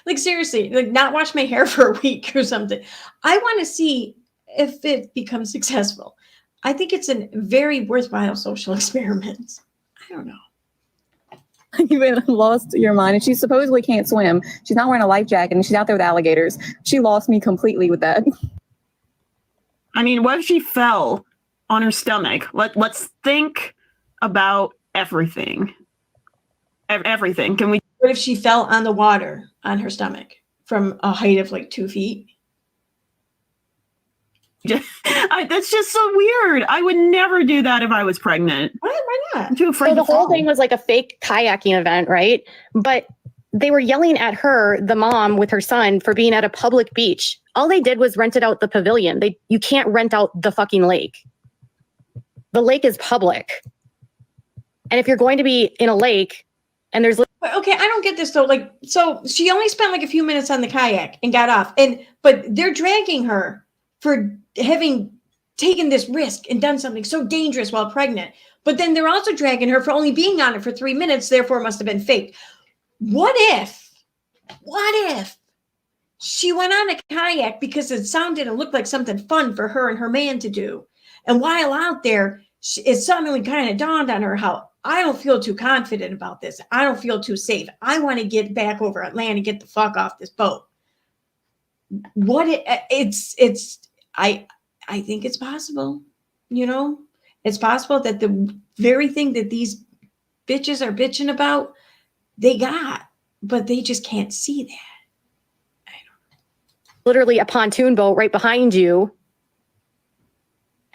Like seriously, like not wash my hair for a week or something. I want to see if it becomes successful. I think it's a very worthwhile social experiment. I don't know. You've been lost your mind, and she supposedly can't swim. She's not wearing a life jacket, and she's out there with alligators. She lost me completely with that. I mean, what if she fell on her stomach? Let's think about everything. Everything. Can we? What if she fell on the water on her stomach from a height of like 2 feet? That's just so weird. I would never do that if I was pregnant. Why not? I'm too afraid. So the to whole fall. thing was like a fake kayaking event, right? But they were yelling at her, the mom with her son, for being at a public beach. All they did was rented out the pavilion. You can't rent out the fucking lake. The lake is public. And if you're going to be in a lake and there's... Okay, I don't get this though. Like, so she only spent like a few minutes on the kayak and got off. But they're dragging her for having taken this risk and done something so dangerous while pregnant. But then they're also dragging her for only being on it for 3 minutes, therefore it must have been faked. What if she went on a kayak because it sounded and looked like something fun for her and her man to do? And while out there, it suddenly kind of dawned on her how I don't feel too confident about this. I don't feel too safe. I want to get back over at land and get the fuck off this boat. I think it's possible, you know, it's possible that the very thing that these bitches are bitching about, they got, but they just can't see that. I don't know. Literally a pontoon boat right behind you.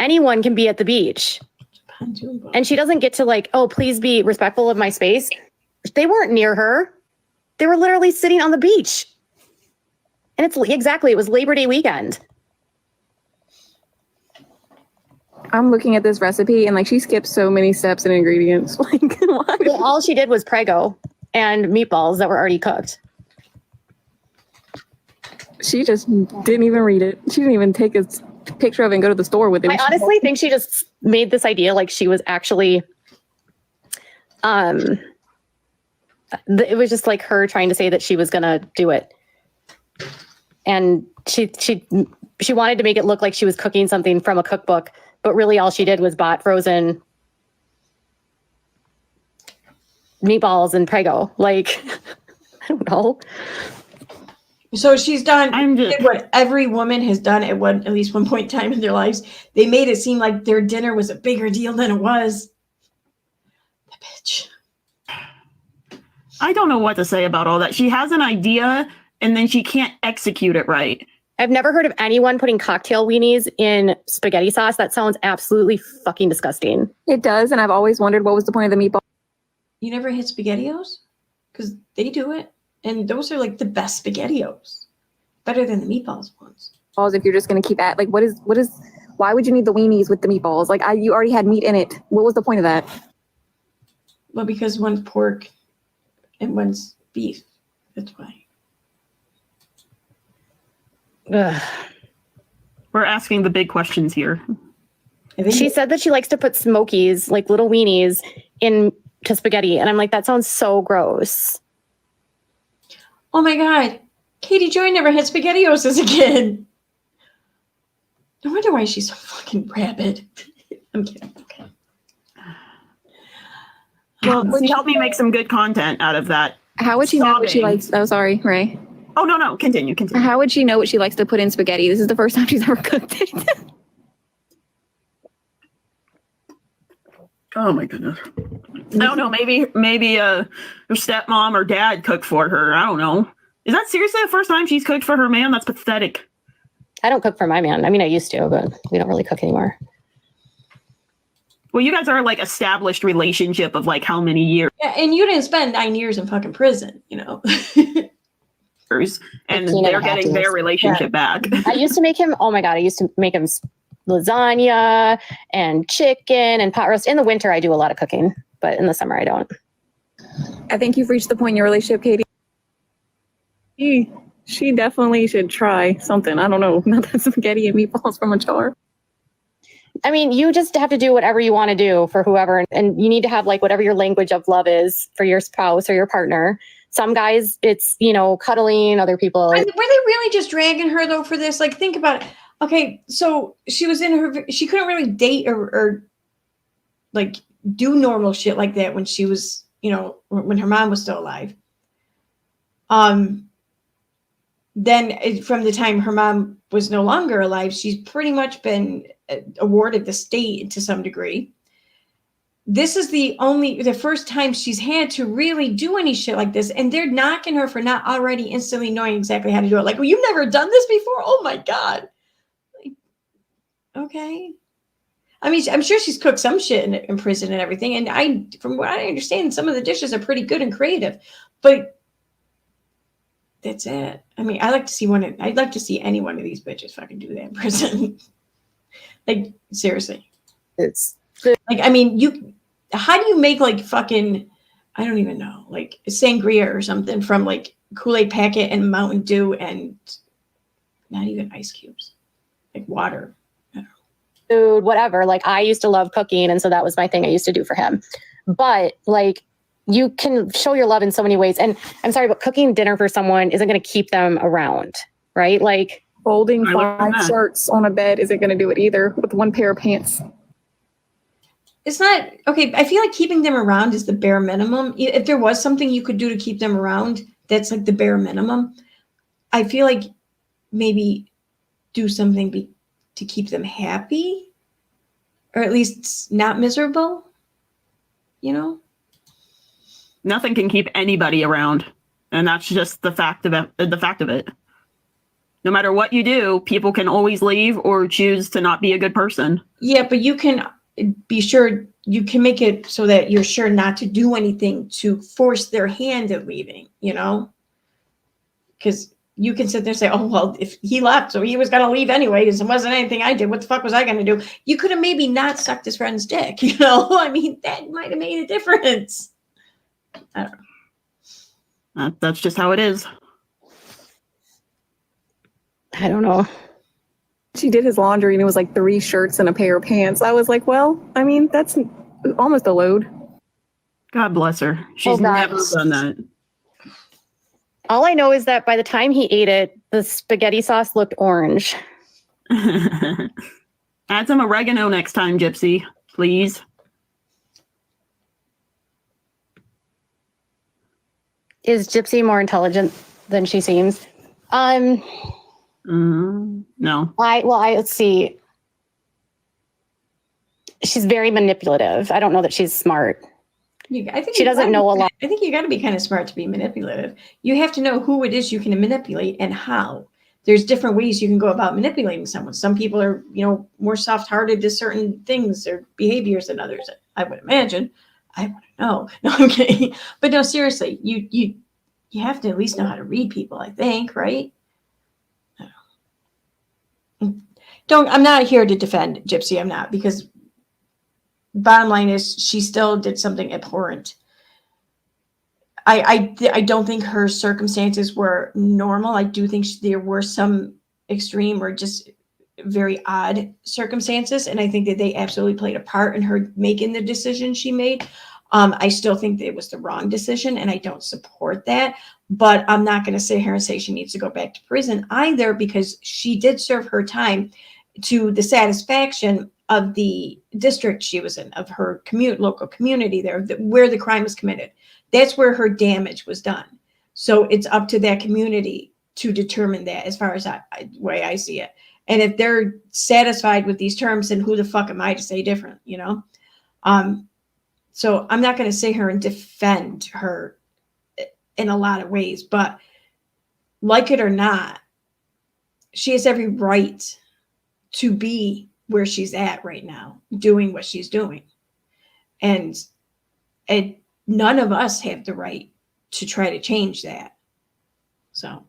Anyone can be at the beach. Pontoon boat. And she doesn't get to like, oh, please be respectful of my space. They weren't near her. They were literally sitting on the beach. And it was Labor Day weekend. I'm looking at this recipe, and like she skipped so many steps and ingredients. Like, well, all she did was Prego and meatballs that were already cooked. She just didn't even read it. She didn't even take a picture of it and go to the store with it. I honestly think she just made this idea like she was actually, it was just like her trying to say that she was gonna do it. And she wanted to make it look like she was cooking something from a cookbook, but really all she did was bought frozen meatballs and Prego. Like, I don't know. So she's done what every woman has done at least one point in time in their lives. They made it seem like their dinner was a bigger deal than it was. The bitch. I don't know what to say about all that. She has an idea and then she can't execute it right. I've never heard of anyone putting cocktail weenies in spaghetti sauce. That sounds absolutely fucking disgusting. It does, and I've always wondered what was the point of the meatball. You never hit SpaghettiOs? Because they do it. And those are like the best SpaghettiOs. better than the meatballs ones. If you're just going to keep at, like, why would you need the weenies with the meatballs? Like, you already had meat in it. What was the point of that? Well, because one's pork and one's beef. That's why. Ugh. We're asking the big questions here. She said that she likes to put smokies, like little weenies, into spaghetti. And I'm like, that sounds so gross. Oh my God. Katie Joy never had SpaghettiOs as a kid. No wonder why she's so fucking rabid. I'm kidding. Okay. Well, she helped me make some good content out of that. How would she know what she likes? Oh, sorry, Ray. Oh, no. Continue. How would she know what she likes to put in spaghetti? This is the first time she's ever cooked it. Oh my goodness. I don't know. Maybe her stepmom or dad cooked for her. I don't know. Is that seriously the first time she's cooked for her man? That's pathetic. I don't cook for my man. I mean, I used to, but we don't really cook anymore. Well, you guys are like established relationship of like how many years? Yeah, and you didn't spend 9 years in fucking prison, you know. And they're getting their relationship back. I used to make him, oh my God, I used to make him lasagna and chicken and pot roast. In the winter, I do a lot of cooking, but in the summer, I don't. I think you've reached the point in your relationship, Katie. She definitely should try something. I don't know, not that spaghetti and meatballs from a jar. I mean, you just have to do whatever you want to do for whoever, and you need to have like whatever your language of love is for your spouse or your partner. Some guys, it's, you know, cuddling. Other people. Were they really just dragging her though for this? Like, think about it. Okay, so she was she couldn't really date or like do normal shit like that when she was, you know, when her mom was still alive. Then from the time her mom was no longer alive, she's pretty much been awarded the state to some degree. This is the first time she's had to really do any shit like this. And they're knocking her for not already instantly knowing exactly how to do it. Like, well, you've never done this before? Oh my God. Like, okay. I mean, I'm sure she's cooked some shit in prison and everything. And from what I understand, some of the dishes are pretty good and creative, but that's it. I mean, I'd like to see any one of these bitches fucking do that in prison. Like, seriously. It's like, I mean, how do you make like fucking, I don't even know, like sangria or something from like Kool-Aid packet and Mountain Dew and not even ice cubes, like water. Food, whatever. Like, I used to love cooking, and so that was my thing I used to do for him. But like, you can show your love in so many ways. And I'm sorry, but cooking dinner for someone isn't going to keep them around, right? Like, folding 5 shirts on a bed isn't going to do it either with one pair of pants. It's not okay. I feel like keeping them around is the bare minimum. If there was something you could do to keep them around, that's like the bare minimum. I feel like maybe do something to keep them happy, or at least not miserable, you know? Nothing can keep anybody around. And that's just the fact of it. No matter what you do, people can always leave or choose to not be a good person. Yeah, but you can be sure, you can make it so that you're sure not to do anything to force their hand at leaving, you know? Because you can sit there and say, oh, well, if he left, so he was going to leave anyway, because it wasn't anything I did. What the fuck was I going to do? You could have maybe not sucked his friend's dick, you know? I mean, that might have made a difference. I don't know. That's just how it is. I don't know. She did his laundry and it was like 3 shirts and a pair of pants. I was like, well, I mean, that's almost a load. God bless her. She's never done that. All I know is that by the time he ate it, the spaghetti sauce looked orange. Add some oregano next time, Gypsy, please. Is Gypsy more intelligent than she seems? No. Let's see. She's very manipulative. I don't know that she's smart. I think she doesn't know a lot. I think you got to be kind of smart to be manipulative. You have to know who it is you can manipulate and how. There's different ways you can go about manipulating someone. Some people are, you know, more soft-hearted to certain things or behaviors than others. I would imagine. I wouldn't know. No, I'm kidding. But no, seriously, you have to at least know how to read people, I think, right? I'm not here to defend Gypsy. I'm not, because bottom line is she still did something abhorrent. I don't think her circumstances were normal. I do think there were some extreme or just very odd circumstances, and I think that they absolutely played a part in her making the decision she made. I still think that it was the wrong decision, and I don't support that. But I'm not going to sit here and say she needs to go back to prison either, because she did serve her time to the satisfaction of the district she was in, of her local community there, where the crime was committed. That's where her damage was done. So it's up to that community to determine that, as far as the way I see it. And if they're satisfied with these terms, then who the fuck am I to say different, you know? So I'm not going to sit here and defend her in a lot of ways, but like it or not, she has every right to be where she's at right now, doing what she's doing. And none of us have the right to try to change that. So.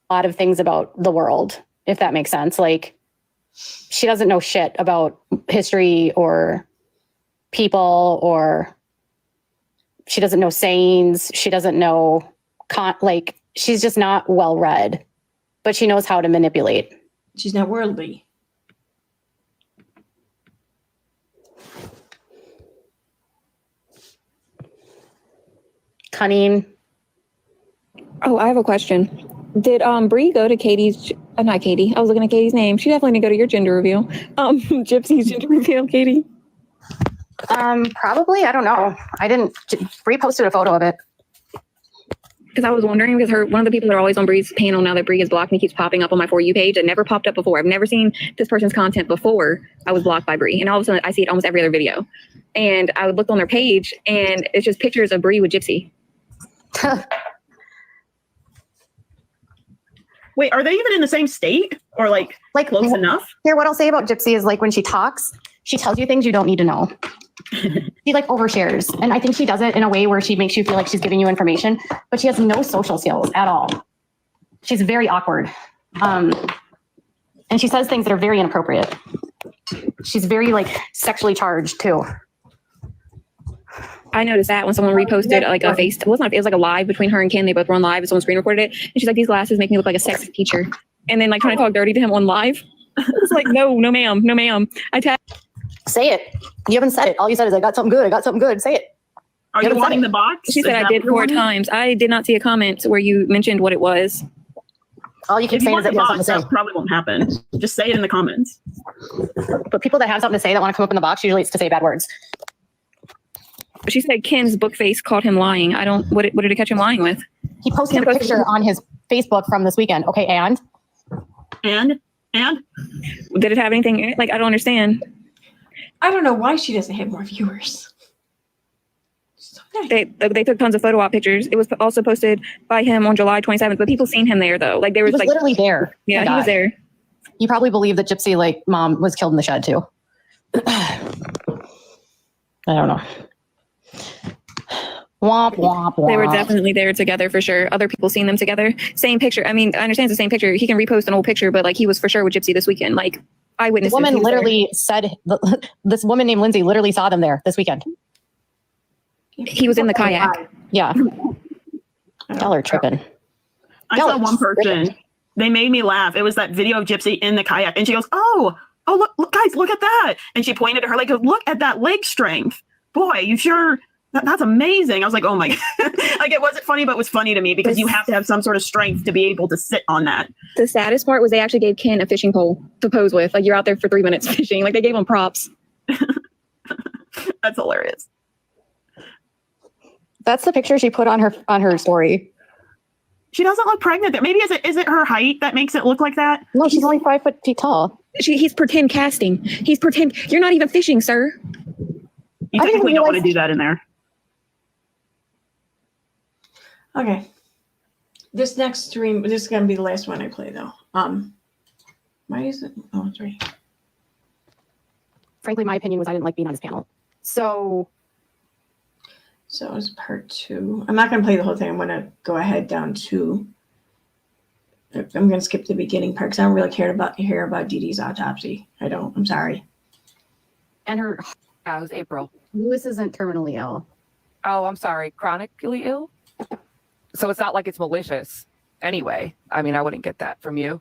A lot of things about the world, if that makes sense. Like, she doesn't know shit about history or people, or she doesn't know sayings. She doesn't know, she's just not well read, but she knows how to manipulate. She's not worldly. Cunning. Oh, I have a question. Did Bree go to Katie's? Not Katie. I was looking at Katie's name. She definitely didn't go to your gender reveal. Gypsy's gender reveal, Katie. Probably. I don't know. I didn't. Bree posted a photo of it. Because I was wondering, because one of the people that are always on Bree's panel now that Bree is blocked me keeps popping up on my For You page. It never popped up before. I've never seen this person's content before I was blocked by Bree. And all of a sudden I see it almost every other video. And I would look on their page and it's just pictures of Bree with Gypsy. Wait, are they even in the same state or like close enough? Here, what I'll say about Gypsy is, like, when she talks, she tells you things you don't need to know. She overshares. And I think she does it in a way where she makes you feel like she's giving you information, but she has no social skills at all. She's very awkward. And she says things that are very inappropriate. She's very sexually charged too. I noticed that when someone reposted it was like a live between her and Ken. They both were on live and someone screen recorded it. And she's like, these glasses make me look like a sexy teacher. And then trying to talk dirty to him on live. It's like, no ma'am. Say it. You haven't said it. All you said is, I got something good. Say it. Are you wanting the box? She said I did 4 times. I did not see a comment where you mentioned what it was. All you keep saying is that you have something to say. That probably won't happen. Just say it in the comments. But people that have something to say that want to come up in the box, usually it's to say bad words. She said Ken's book face caught him lying. What did it catch him lying with? He posted a picture on his Facebook from this weekend. Okay, and? And? Did it have anything? I don't understand. I don't know why she doesn't have more viewers. They took tons of photo op pictures. It was also posted by him on July 27th, but people seen him there though. He was literally there. Yeah, he was there. You probably believe that Gypsy, mom, was killed in the shed too. I don't know. Womp, womp, womp. They were definitely there together for sure. Other people seen them together. Same picture. I mean, I understand it's the same picture. He can repost an old picture, but he was for sure with Gypsy this weekend. Eyewitnesses. The woman literally said, this woman named Lindsay literally saw them there this weekend. He was in the kayak. Yeah. Y'all are tripping. I saw one person. They made me laugh. It was that video of Gypsy in the kayak. And she goes, oh, look, guys, look at that. And she pointed at her look at that leg strength. Boy, you sure... That's amazing. I was like, oh my God. It wasn't funny, but it was funny to me because you have to have some sort of strength to be able to sit on that. The saddest part was they actually gave Ken a fishing pole to pose with. You're out there for 3 minutes fishing. They gave him props. That's hilarious. That's the picture she put on her story. She doesn't look pregnant. Maybe is it her height that makes it look like that? No, she's only 5 feet tall. He's pretend casting. He's pretend. You're not even fishing, sir. You technically don't want to do that in there. Okay. This next stream, this is going to be the last one I play, though. Why is it? Oh, it's right. Frankly, my opinion was I didn't like being on his panel. So it's part 2. I'm not going to play the whole thing. I'm going to go ahead down to I'm going to skip the beginning part because I don't really care about hear about Dee Dee's autopsy. I don't. I'm sorry. And her, Yeah, it was April. Lewis isn't terminally ill. Oh, I'm sorry. Chronically ill? So it's not like it's malicious. Anyway, I mean, I wouldn't get that from you.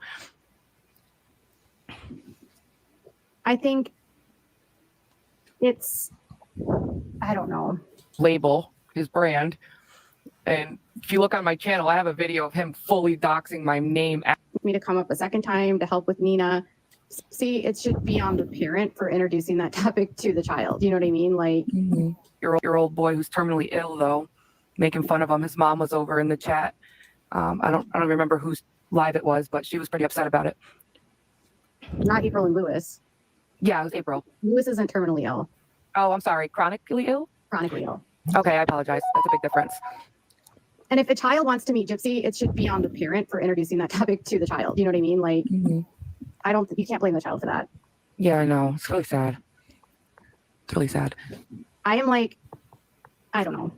I think it's, I don't know. Label, his brand. And if you look on my channel, I have a video of him fully doxing my name. Me to come up a second time to help with Nina. See, it should be on the parent for introducing that topic to the child. You know what I mean? Like, Your old boy who's terminally ill, though, making fun of him. His mom was over in the chat. I don't remember whose live it was, but she was pretty upset about it. not April and Lewis. Yeah, it was April. Lewis isn't terminally ill, Oh, I'm sorry. Chronically ill? chronically ill. Okay, I apologize. That's a big difference. And if a child wants to meet Gypsy, it should be on the parent for introducing that topic to the child. You know what I mean? Like, you can't blame the child for that. Yeah, I know. It's really sad. It's really sad. I am like, I don't know.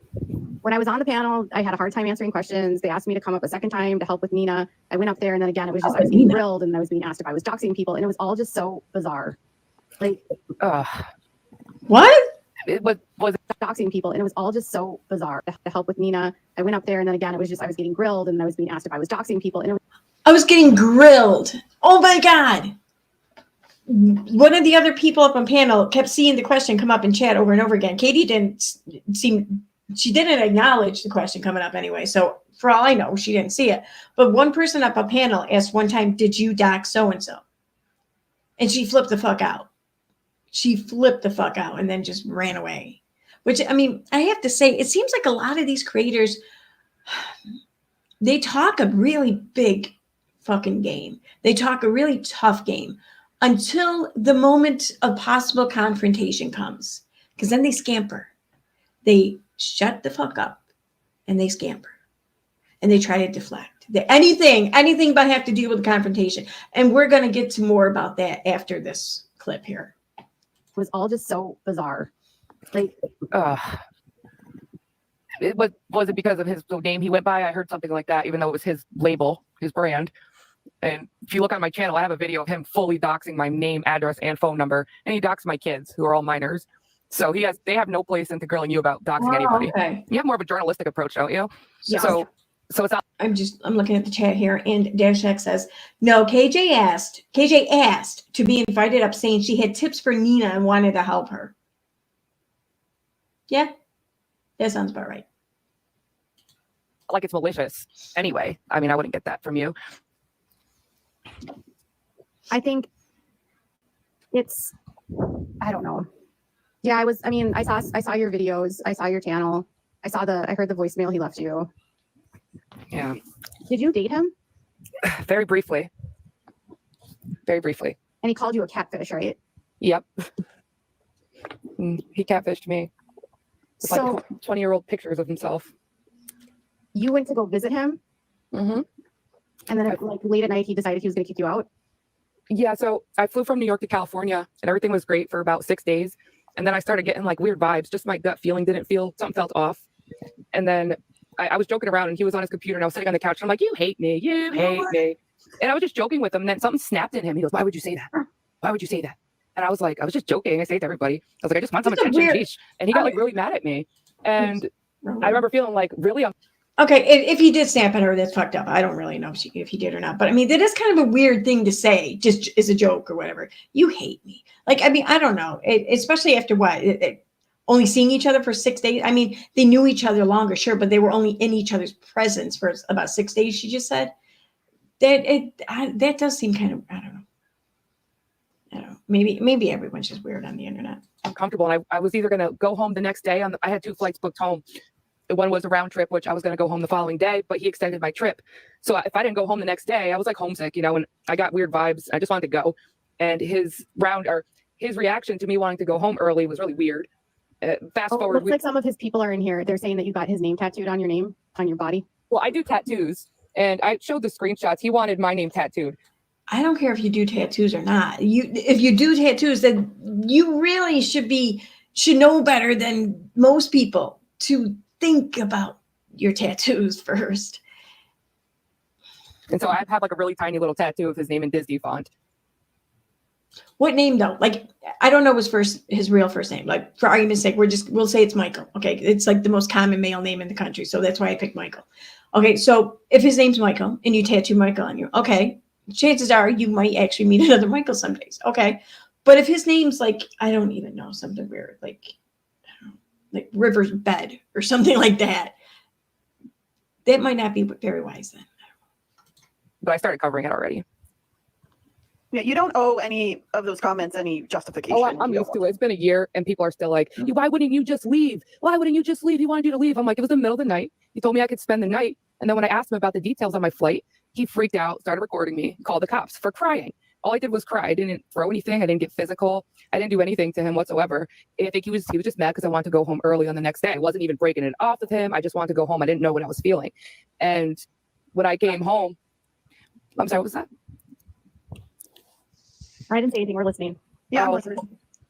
When I was on the panel, I had a hard time answering questions. They asked me to come up a second time to help with Nina. I went up there, and then again, it was just, I was being grilled, and I was being asked if I was doxing people, and it was all just so bizarre. Like, What? It was doxing people, and it was all just so bizarre. To help with Nina, I went up there, and then again, it was just, I was getting grilled, and I was being asked if I was doxing people, and it was, I was getting grilled. Oh my God. One of the other people up on panel kept seeing the question come up in chat over and over again. Katie she didn't acknowledge the question coming up anyway. So for all I know, she didn't see it. But one person up on panel asked one time, did you dox so-and-so? And she flipped the fuck out. She flipped the fuck out and then just ran away. Which, I mean, I have to say, it seems like a lot of these creators, they talk a really big fucking game. They talk a really tough game until the moment of possible confrontation comes. Because then they scamper. They shut the fuck up and they scamper. And they try to deflect. Anything but have to deal with the confrontation. And we're going to get to more about that after this clip here. it was all just so bizarre. Like, was it because of the name he went by? I heard something like that, even though it was his label, his brand. And if you look on my channel, I have a video of him fully doxing my name, address, and phone number. And he doxed my kids, who are all minors. So they have no place into grilling you about doxing anybody. Okay. You have more of a journalistic approach, don't you? Yes. So it's not. I'm looking at the chat here, and Dash X says, no, KJ asked to be invited up, saying she had tips for Nina and wanted to help her. Yeah, that sounds about right. Like it's malicious. Anyway, I mean, I wouldn't get that from you. I think it's, I don't know. Yeah, I saw your videos. I saw your channel. I heard the voicemail he left you. Yeah. Did you date him? Very briefly. Very briefly. And he called you a catfish, right? Yep. He catfished me. With So like 20-year-old pictures of himself. you went to go visit him, Mm-hmm. and then like late at night he decided he was going to kick you out. Yeah, so I flew from New York to California, and everything was great for about 6 days. And then I started getting like weird vibes. Just my gut feeling something felt off. And then I was joking around, and he was on his computer, and I was sitting on the couch, and I'm like, you hate me. And I was just joking with him, and then something snapped in him. He goes, why would you say that? Why would you say that? And I was like, I was just joking. I say it to everybody. I was like, I just want some attention. Geez. And he got like really mad at me. And I remember feeling like really Okay, if he did snap at her, that's fucked up. I don't really know if he did or not. But I mean, that is kind of a weird thing to say, just as a joke or whatever. You hate me. Like, I mean, I don't know. Especially after what? Only seeing each other for 6 days. I mean, they knew each other longer, sure, but they were only in each other's presence for about 6 days, she just said. That does seem kind of, I don't know. Maybe everyone's just weird on the internet. uncomfortable. And I was either going to go home the next day. I had 2 flights booked home. One was a round trip, which I was going to go home the following day, but he extended my trip. So if I didn't go home the next day, I was like homesick, and I got weird vibes. I just wanted to go. And his reaction to me wanting to go home early was really weird. Fast forward. Looks like some of his people are in here. They're saying that you got his name tattooed on your body. Well, I do tattoos, and I showed the screenshots. He wanted my name tattooed. I don't care if you do tattoos or not. If you do tattoos, then you really should know better than most people to think about your tattoos first. And so I have like a really tiny little tattoo of his name in Disney font. What name though? Like, I don't know his real first name. Like, for argument's sake, we'll say it's Michael. Okay, it's like the most common male name in the country, so that's why I picked Michael. Okay, so if his name's Michael and you tattoo Michael on you, okay, chances are you might actually meet another Michael some days. Okay, but if his name's like, I don't even know, something weird, like, I don't know, like River's Bed or something like that, that might not be very wise then. But I started covering it already. Yeah, you don't owe any of those comments any justification. Oh, I'm used to it. It's been a year and people are still like, why wouldn't you just leave? Why wouldn't you just leave? He wanted you to leave. I'm like, it was the middle of the night. He told me I could spend the night. And then when I asked him about the details on my flight, he freaked out, started recording me, called the cops for crying. All I did was cry. I didn't throw anything. I didn't get physical. I didn't do anything to him whatsoever. I think he was just mad because I wanted to go home early on the next day. I wasn't even breaking it off with him. I just wanted to go home. I didn't know what I was feeling. And when I came home, I'm sorry, what was that? I didn't say anything. We're listening. Yeah, I'm Oh. listening.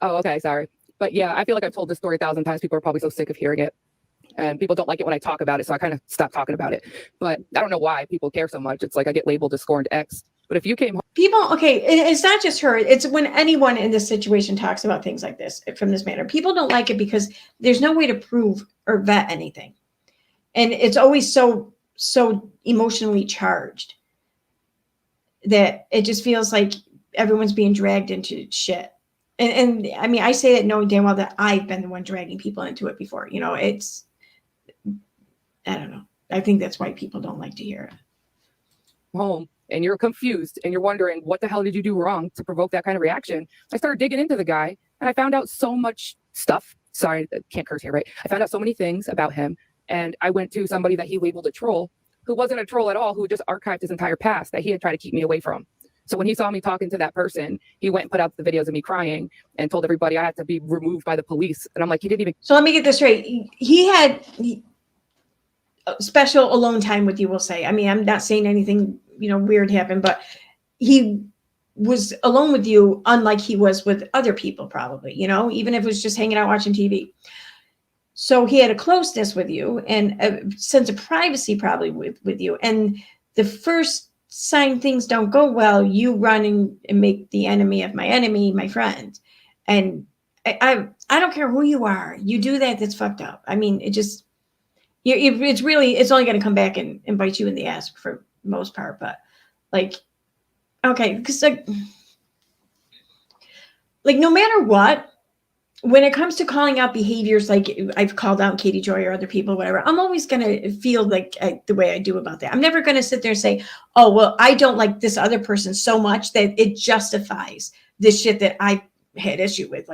Oh, okay, sorry. But yeah, I feel like I've told this story 1,000 times. People are probably so sick of hearing it. And people don't like it when I talk about it, so I kind of stopped talking about it. But I don't know why people care so much. It's like I get labeled a scorned ex. But if you came home, People, okay, it's not just her. It's when anyone in this situation talks about things like this from this manner. People don't like it because there's no way to prove or vet anything. And it's always so emotionally charged that it just feels like everyone's being dragged into shit. And I mean, I say that knowing damn well that I've been the one dragging people into it before. You know, it's, I don't know. I think that's why people don't like to hear it. home and you're confused and you're wondering what the hell did you do wrong to provoke that kind of reaction, I started digging into the guy and I found out so much stuff. Sorry, I can't curse here, right? I found out so many things about him, and I went to somebody that he labeled a troll, who wasn't a troll at all, who just archived his entire past that he had tried to keep me away from. So when he saw me talking to that person, he went and put out the videos of me crying and told everybody I had to be removed by the police. And I'm like, he didn't even. So let me get this straight. He had special alone time with you, we'll say. I mean, I'm not saying anything, weird happened, but he was alone with you, unlike he was with other people, probably, even if it was just hanging out watching TV. So he had a closeness with you and a sense of privacy probably with you. And the first sign things don't go well, you run and make the enemy of my enemy my friend. And I don't care who you are. You do that, that's fucked up. I mean, it's only going to come back and bite you in the ass for the most part. But okay, because like no matter what, when it comes to calling out behaviors, like I've called out Katie Joy or other people, whatever, I'm always going to feel like the way I do about that. I'm never going to sit there and say, oh, well, I don't like this other person so much that it justifies this shit that I had issue with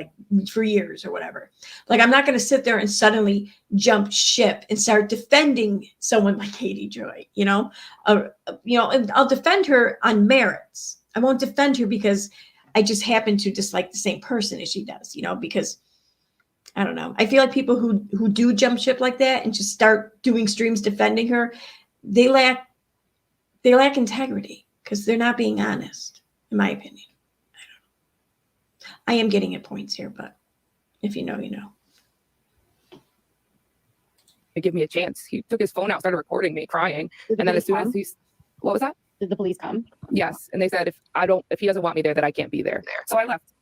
for years or whatever. I'm not going to sit there and suddenly jump ship and start defending someone like Katie Joy, and I'll defend her on merits. I won't defend her because I just happen to dislike the same person as she does, because I don't know. I feel like people who do jump ship like that and just start doing streams defending her, they lack integrity because they're not being honest, in my opinion. I am getting at points here, but if you know, you know. Give me a chance. He took his phone out, started recording me crying. And then as soon as what was that? Did the police come? Yes. And they said, if he doesn't want me there, that I can't be there. So I left.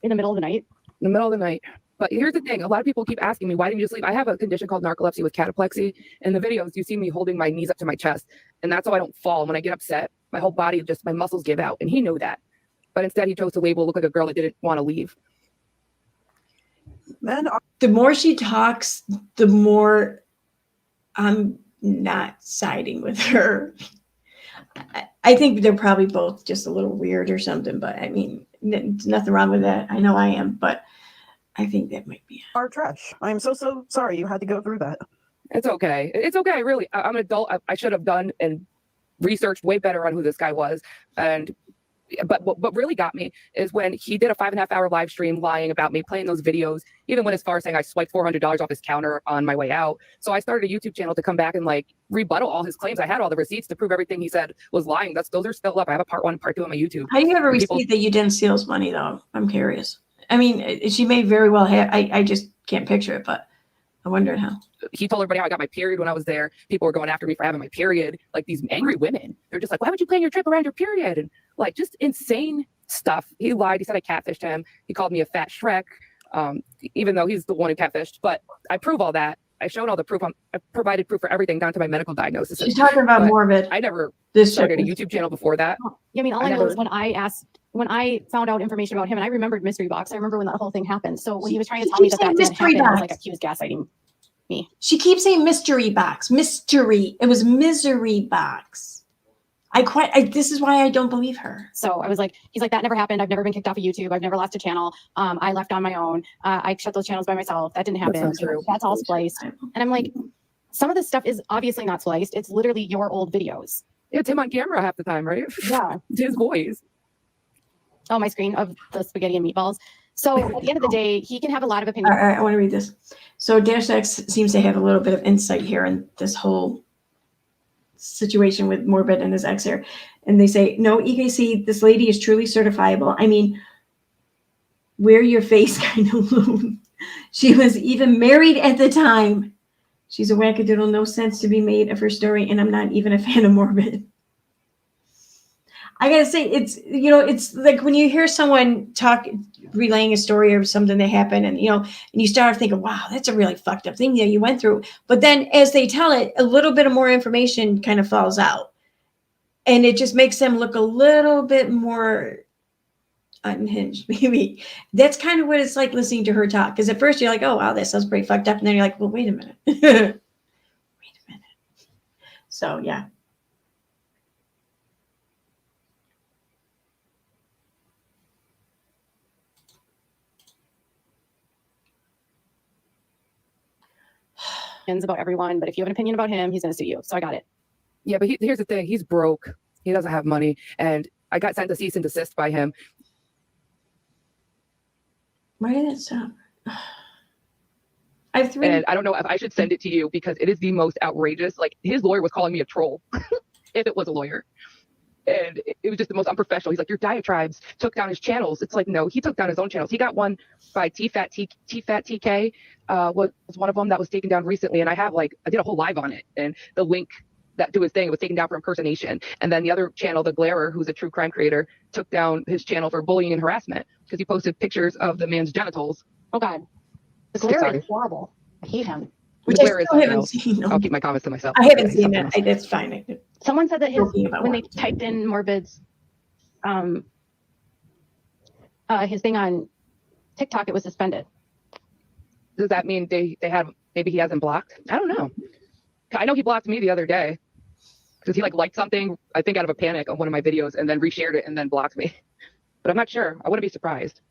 In the middle of the night? In the middle of the night. But here's the thing. A lot of people keep asking me, why didn't you just leave? I have a condition called narcolepsy with cataplexy. In the videos, you see me holding my knees up to my chest. And that's so I don't fall. When I get upset, my whole body, my muscles give out. And he knew that. But instead, he chose to look like a girl that didn't want to leave. The more she talks, the more I'm not siding with her. I think they're probably both just a little weird or something, but I mean, there's nothing wrong with that. I know I am, but I think that might be it. Our trash. I'm so sorry you had to go through that. It's okay. It's okay, really. I'm an adult. I should have done and researched way better on who this guy was. But what really got me is when he did a 5.5-hour live stream lying about me, playing those videos, even went as far as saying I swiped $400 off his counter on my way out. So I started a YouTube channel to come back and rebuttal all his claims. I had all the receipts to prove everything he said was lying. Those are still up. I have a part 1 and part 2 on my YouTube. How do you have a receipt that you didn't steal his money, though? I'm curious. I mean, she may very well have. I just can't picture it, but I wondered how. He told everybody how I got my period when I was there. People were going after me for having my period. Like these angry women. They're just like, why would you plan your trip around your period? And like just insane stuff. He lied. He said I catfished him. He called me a fat Shrek, even though he's the one who catfished. But I prove all that. I showed all the proof. I provided proof for everything down to my medical diagnosis. She's talking about But morbid. I never This started a YouTube channel before that. I mean, all I know is when I found out information about him, and I remembered mystery box. I remember when that whole thing happened. So when he was trying to tell me that didn't mystery happen, I was box. like, he was gaslighting me. She keeps saying mystery box. Mystery. It was misery box. This is why I don't believe her. So I was like, he's like, that never happened. I've never been kicked off of YouTube. I've never lost a channel. I left on my own. I shut those channels by myself. That didn't happen. That's not true. That's all spliced. And I'm like, some of this stuff is obviously not spliced. It's literally your old videos. It's him on camera half the time, right? Yeah. It's his voice. Oh, my screen of the spaghetti and meatballs. So at the end of the day, he can have a lot of opinions. I want to read this. So Dash X seems to have a little bit of insight here in this whole situation with Morbid and his ex here. And they say, no, EKC, this lady is truly certifiable. I mean, wear your face kind of loon. She was even married at the time. She's a wackadoodle, no sense to be made of her story, and I'm not even a fan of Morbid. I gotta say, it's like when you hear someone relaying a story or something that happened, and you start thinking, wow, that's a really fucked up thing that you went through. But then as they tell it, a little bit of more information kind of falls out. And it just makes them look a little bit more unhinged, maybe. That's kind of what it's like listening to her talk. Because at first you're like, oh, wow, that sounds pretty fucked up. And then you're like, well, wait a minute. Wait a minute. So, yeah. About everyone, but if you have an opinion about him, he's going to sue you. So I got it. Yeah, but here's the thing. He's broke. He doesn't have money. And I got sent a cease and desist by him. Why did it stop? I have 3. And I don't know if I should send it to you because it is the most outrageous. Like, his lawyer was calling me a troll if it was a lawyer. And it was just the most unprofessional. He's like, your diatribes took down his channels. It's like, no, he took down his own channels. He got one by TFAT was one of them that was taken down recently. And I did a whole live on it. And the link that to his thing was taken down for impersonation. And then the other channel, The Glarer, who's a true crime creator, took down his channel for bullying and harassment because he posted pictures of the man's genitals. Oh, God. The Glarer is horrible. I hate him. Which The I Glarer is still something haven't else. seen. I'll keep my comments to myself. I haven't seen that. That's fine. Someone said that Joking about when they what? typed in Morbid's his thing on TikTok, it was suspended. Does that mean they have, maybe he hasn't blocked? I don't know. I know he blocked me the other day because he liked something, I think out of a panic on one of my videos and then reshared it and then blocked me. But I'm not sure. I wouldn't be surprised.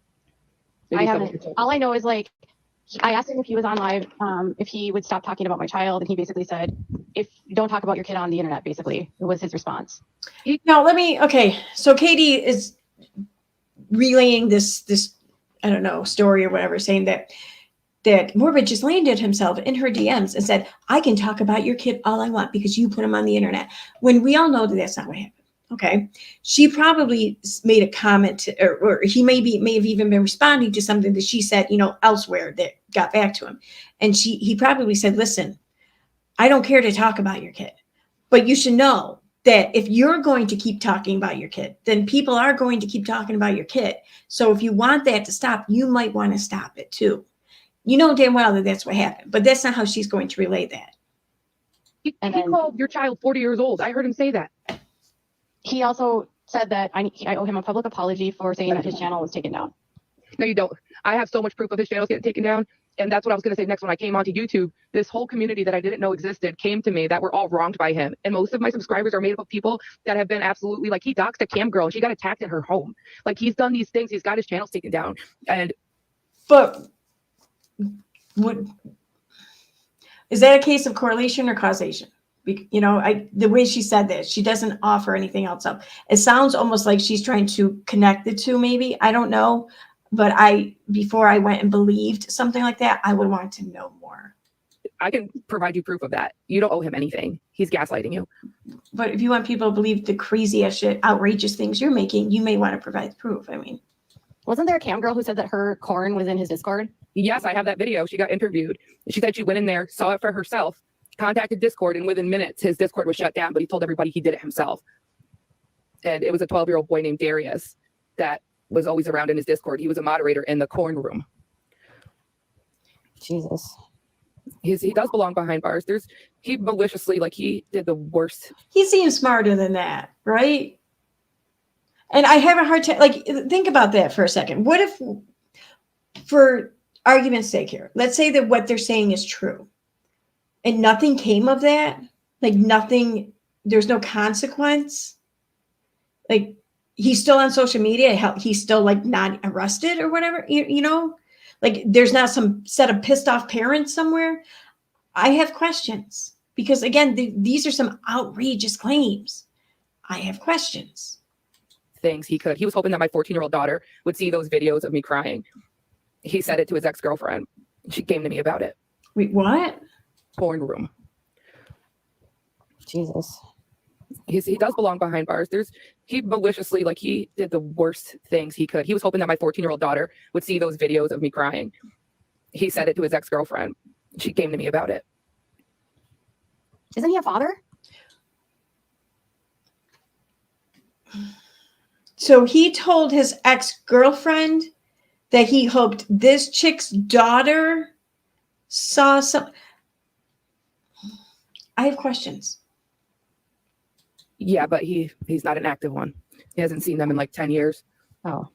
Maybe I haven't. All I know is I asked him if he was on live, if he would stop talking about my child, and he basically said, "If you don't talk about your kid on the internet," basically, it was his response. Now so Katie is relaying this I don't know, story or whatever, saying that Morbid just landed himself in her DMs and said, I can talk about your kid all I want because you put him on the internet. When we all know that that's not what happened. Okay. She probably made a comment or he may have even been responding to something that she said, elsewhere that got back to him. And he probably said, listen, I don't care to talk about your kid, but you should know that if you're going to keep talking about your kid, then people are going to keep talking about your kid. So if you want that to stop, you might want to stop it too. You know damn well that that's what happened, but that's not how she's going to relay that. He called your child 40 years old. I heard him say that. He also said that I owe him a public apology for saying that his channel was taken down. No, you don't. I have so much proof of his channels getting taken down. And that's what I was going to say next when I came onto YouTube. This whole community that I didn't know existed came to me that were all wronged by him. And most of my subscribers are made up of people that have been absolutely he doxed a cam girl and she got attacked in her home. He's done these things. He's got his channels taken down. But is that a case of correlation or causation? The way she said this, she doesn't offer anything else up. It sounds almost like she's trying to connect the two, maybe. I don't know. But before I went and believed something like that, I would want to know more. I can provide you proof of that. You don't owe him anything. He's gaslighting you. But if you want people to believe the craziest shit, outrageous things you're making, you may want to provide proof. I mean, wasn't there a cam girl who said that her corn was in his Discord? Yes, I have that video. She got interviewed. She said she went in there, saw it for herself, contacted Discord, and within minutes, his Discord was shut down, but he told everybody he did it himself. And it was a 12-year-old boy named Darius that was always around in his Discord. He was a moderator in the corn room. Jesus. He does belong behind bars. He maliciously, like, he did the worst. He seems smarter than that, right? And I have a hard time, like, think about that for a second. What if, for argument's sake here, let's say that what they're saying is true and nothing came of that, like nothing, there's no consequence. Like, he's still on social media, he's still like not arrested or whatever, you know, like there's not some set of pissed off parents somewhere. I have questions because again, these are some outrageous claims. I have questions. Things he could. He was hoping that my 14-year-old daughter would see those videos of me crying. He said it to his ex-girlfriend. She came to me about it. Wait, what? Porn room. Jesus. He does belong behind bars. He maliciously, like, he did the worst things he could. He was hoping that my 14-year-old daughter would see those videos of me crying. He said it to his ex-girlfriend. She came to me about it. Isn't he a father? So he told his ex-girlfriend that he hoped this chick's daughter saw some. I have questions. Yeah, but he's not an active one. He hasn't seen them in like 10 years. Oh.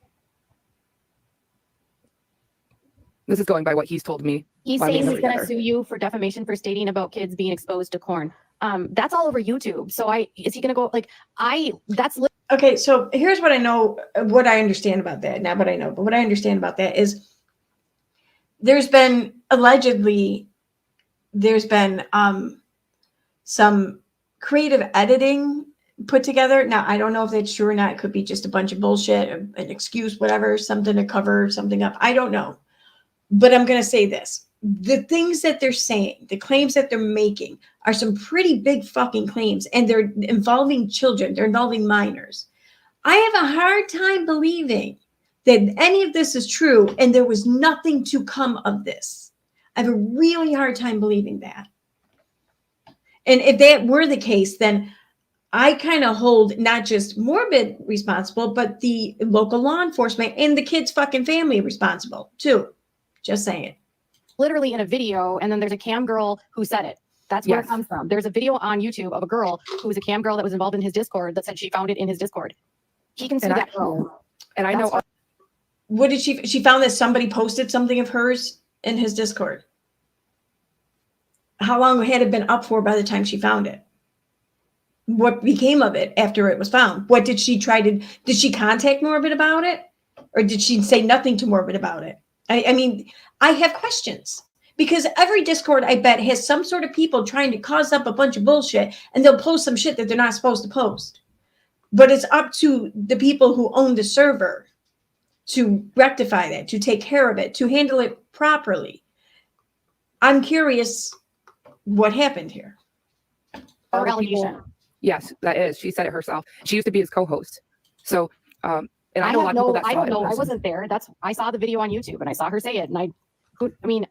This is going by what he's told me. He's saying he's going to sue you for defamation for stating about kids being exposed to corn. That's all over YouTube. So is he going to go Okay, so here's what I know, what I understand about that. Not what I know, but what I understand about that is there's been some creative editing put together. Now, I don't know if that's true or not. It could be just a bunch of bullshit, an excuse, whatever, something to cover something up. I don't know. But I'm going to say this. The things that they're saying, the claims that they're making are some pretty big fucking claims, and they're involving children. They're involving minors. I have a hard time believing that any of this is true and there was nothing to come of this. I have a really hard time believing that. And if that were the case, then I kind of hold not just Morbid responsible, but the local law enforcement and the kid's fucking family responsible too. Just saying. Literally in a video, and then there's a cam girl who said it. That's where it comes from. There's a video on YouTube of a girl who was a cam girl that was involved in his Discord that said she found it in his Discord. He can sue that girl. And I know. What did she found that somebody posted something of hers in his Discord? How long had it been up for by the time she found it? What became of it after it was found? What did she did she contact Morbid about it? Or did she say nothing to Morbid about it? I mean, I have questions because every Discord, I bet, has some sort of people trying to cause up a bunch of bullshit, and they'll post some shit that they're not supposed to post. But it's up to the people who own the server to rectify that, to take care of it, to handle it properly. I'm curious what happened here. Or allegation. Yes, that is. She said it herself. She used to be his co-host. So, and I know a lot of people that I saw don't it. know. I wasn't there. I saw the video on YouTube and I saw her say it. And I mean,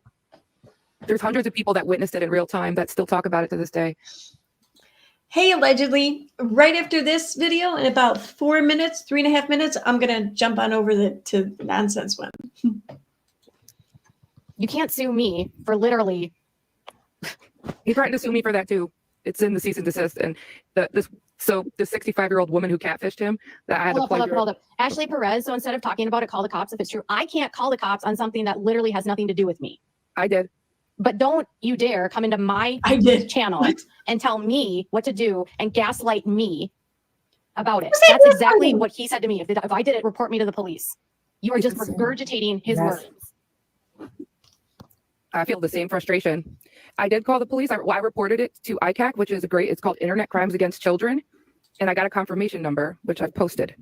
there's hundreds of people that witnessed it in real time that still talk about it to this day. Hey, allegedly, right after this video, in about 4 minutes, 3.5 minutes, I'm going to jump on over to the nonsense one. You can't sue me for literally. He threatened to sue me for that too. It's in the cease and desist. And the 65-year-old woman who catfished him, that I had the pleasure. Hold up. Ashley Perez. So instead of talking about it, call the cops if it's true. I can't call the cops on something that literally has nothing to do with me. I did. But don't you dare come into my channel and tell me what to do and gaslight me about it. That's exactly what he said to me. If I did it, report me to the police. You are just regurgitating his words. I feel the same frustration. I did call the police. I reported it to ICAC, which is it's called Internet Crimes Against Children. And I got a confirmation number, which I've posted.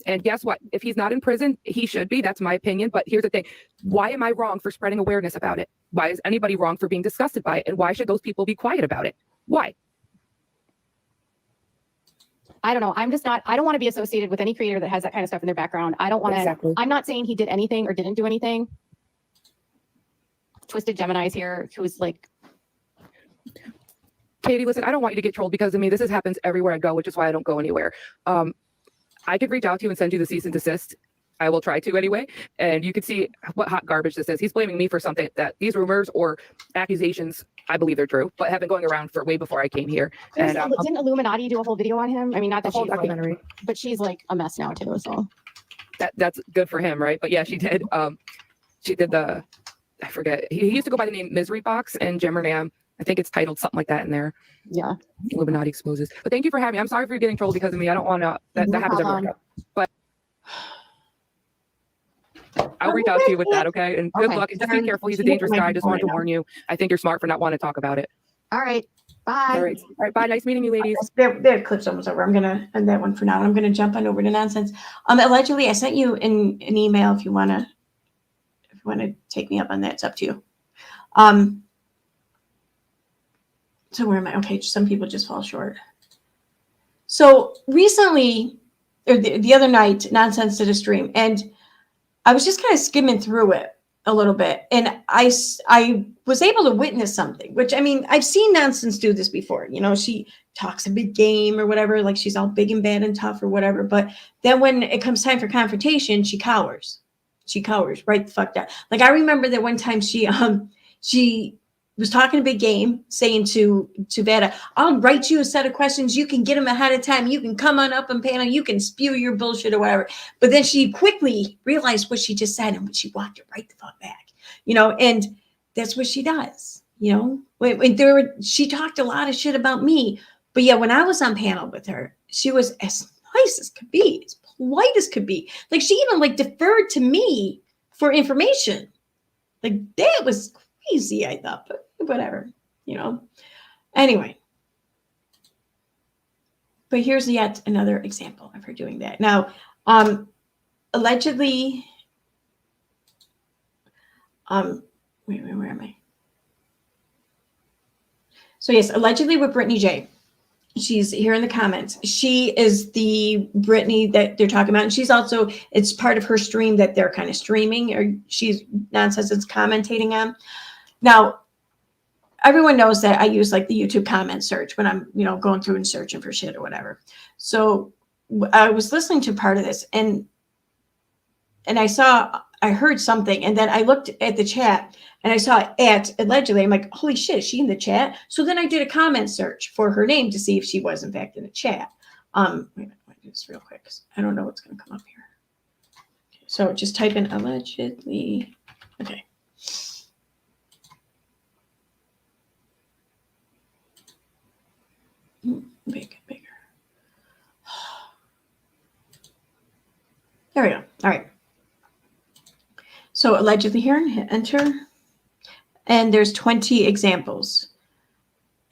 And guess what? If he's not in prison, he should be. That's my opinion. But here's the thing. Why am I wrong for spreading awareness about it? Why is anybody wrong for being disgusted by it? And why should those people be quiet about it? Why? I don't know. I don't want to be associated with any creator that has that kind of stuff in their background. I don't want to. Exactly. I'm not saying he did anything or didn't do anything. Twisted Gemini's here who's like, Katie, listen, I don't want you to get trolled because of me. This happens everywhere I go, which is why I don't go anywhere. I could reach out to you and send you the cease and desist. I will try to anyway. And you can see what hot garbage this is. He's blaming me for something that these rumors or accusations, I believe they're true, but have been going around for way before I came here. And didn't Illuminati do a whole video on him? I mean, not the that whole she's like, documentary. but she's like a mess now too. So That's good for him, right? But yeah, she did. She did I forget. He used to go by the name Misery Box and Gemernam. I think it's titled something like that in there. yeah. Illuminati exposes. But thank you for having me. I'm sorry for getting trolled because of me. I don't want to. That happens everywhere. But I'll reach out to you with that, okay? And good luck. And just be careful. He's a dangerous guy. I just wanted to warn you. I think you're smart for not wanting to talk about it. All right. Bye. All right. Bye. Nice meeting you, ladies. Their clip's almost over. I'm gonna end that one for now. I'm gonna jump on over to nonsense. Allegedly, I sent you an email if you wanna take me up on that. It's up to you. So where am I? Okay, some people just fall short. So recently, or the other night, Nonsense did a stream, and I was just kind of skimming through it a little bit, and I was able to witness something, which, I mean, I've seen Nonsense do this before. You know, she talks a big game or whatever, like she's all big and bad and tough or whatever, but then when it comes time for confrontation, she cowers. She cowers right the fuck down. Like, I remember that one time she was talking a big game, saying to Veda, I'll write you a set of questions. You can get them ahead of time. You can come on up and panel. You can spew your bullshit or whatever. But then she quickly realized what she just said, and she walked it right the fuck back, you know, and that's what she does, you know. She talked a lot of shit about me, but yeah, when I was on panel with her, she was as nice as could be, as polite as could be. Like, she even like deferred to me for information. Like, that was crazy, I thought, but whatever, you know. Anyway, but here's yet another example of her doing that. Now, allegedly, where am I? So yes, allegedly with Brittany J. She's here in the comments. She is the Brittany that they're talking about. And she's also, it's part of her stream that they're kind of streaming, or she's Nonsense is commentating on. Now, everyone knows that I use like the YouTube comment search when I'm, you know, going through and searching for shit or whatever. So I was listening to part of this, and I heard something, and then I looked at the chat and I saw at allegedly. I'm like, holy shit, is she in the chat? So then I did a comment search for her name to see if she was in fact in the chat. Wait a minute, let me do this real quick because I don't know what's going to come up here. Okay, so just type in allegedly. Okay. Bigger. There we go. All right. So allegedly here, hit enter. And there's 20 examples.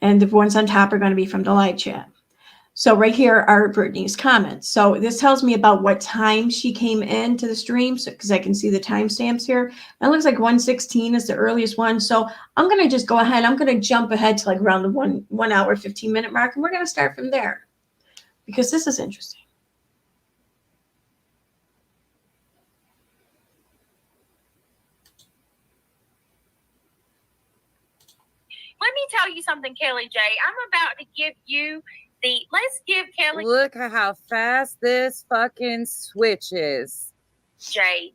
And the ones on top are going to be from the live chat. So right here are Brittany's comments. So this tells me about what time she came into the stream, so because I can see the timestamps here. And it looks like 1:16 is the earliest one. So I'm going to just go ahead. I'm going to jump ahead to like around the 1 hour, 15 minute mark. And we're going to start from there because this is interesting. Let me tell you something, Kelly J. I'm about to give you let's give Kelly. Look at how fast this fucking switches. J.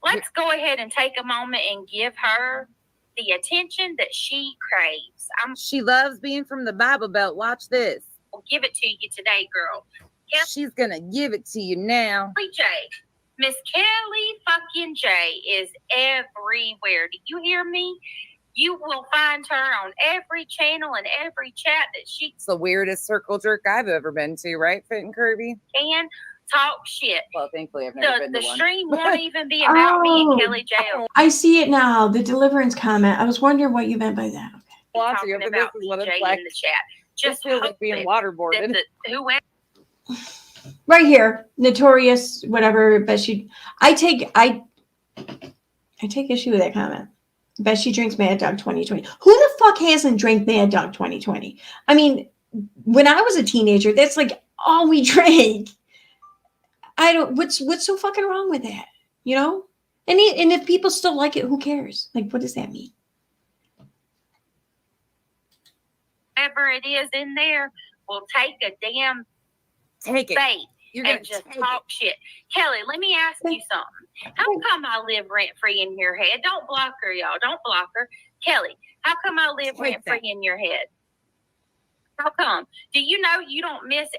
Let's go ahead and take a moment and give her the attention that she craves. She loves being from the Bible Belt. Watch this. I'll give it to you today, girl. She's gonna give it to you now. Kelly J. Miss Kelly fucking J is everywhere. Do you hear me? You will find her on every channel and every chat that she It's the weirdest circle jerk I've ever been to, right, Fenton Kirby? can talk shit. Well, thankfully I've never been to The one. stream won't even be about me and Kelly J. I see it now. The deliverance comment. I was wondering what you meant by that. Okay. Talking about This is what J it's like. in the chat. Just Feels like being waterboarded. Whoever Right here, notorious, whatever. But I take issue with that comment. Bet she drinks Mad Dog 2020. Who the fuck hasn't drank Mad Dog 2020? I mean, when I was a teenager, that's like all we drank. What's so fucking wrong with that? You know? And if people still like it, who cares? Like, what does that mean? whatever it is in there will take a damn Take it. bait You're gonna and just take talk shit. Kelly, let me ask you something. How come I live rent free in your head? Don't block her, y'all. Don't block her. Kelly, how come I live Take rent free in your head? How come? Do you know you don't miss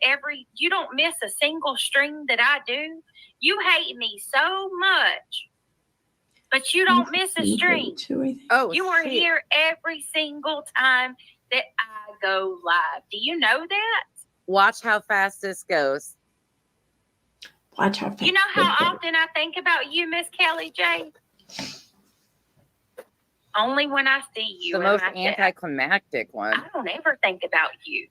a single string that I do? You hate me so much, but you don't miss a string. Oh, You are shit. here every single time that I go live. Do you know that? Watch how fast this goes. Watch how fast. You know how often I think about you, Miss Kelly J? Only when I see you. The in most my chat. anticlimactic one. I don't ever think about you.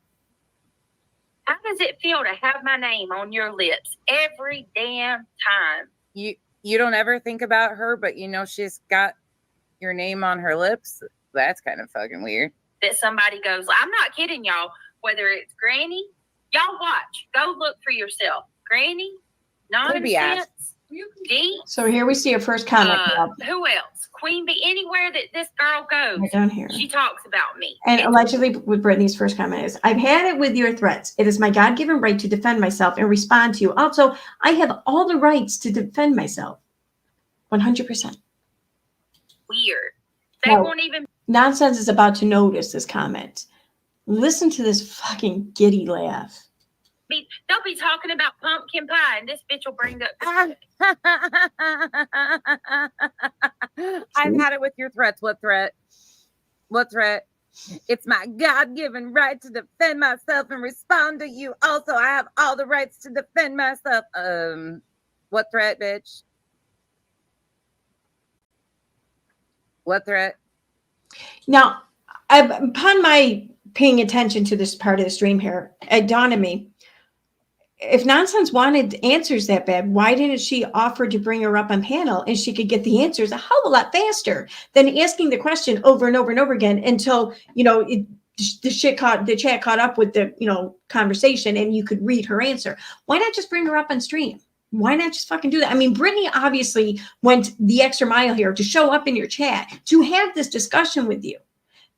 How does it feel to have my name on your lips every damn time? You don't ever think about her, but you know she's got your name on her lips. That's kind of fucking weird. That somebody goes, I'm not kidding y'all, whether it's Granny, y'all watch, go look for yourself. Granny, Could be Nonsense, D, So here we see a first comment. who else? Queen Bee, anywhere that this girl goes, Right down here. she talks about me. And allegedly, with Brittany's first comment is, I've had it with your threats. It is my God-given right to defend myself and respond to you. Also, I have all the rights to defend myself. 100%. Weird. They No. won't even Nonsense is about to notice this comment. Listen to this fucking giddy laugh. they'll be talking about pumpkin pie, and this bitch will bring up. I've had it with your threats. What threat? What threat? It's my God-given right to defend myself and respond to you. Also, I have all the rights to defend myself. What threat, bitch? What threat? Now, upon my paying attention to this part of the stream here, it dawned on me, if Nonsense wanted answers that bad, why didn't she offer to bring her up on panel and she could get the answers a hell of a lot faster than asking the question over and over and over again until, the chat caught up with the, conversation and you could read her answer. Why not just bring her up on stream? Why not just fucking do that? I mean, Brittany obviously went the extra mile here to show up in your chat, to have this discussion with you.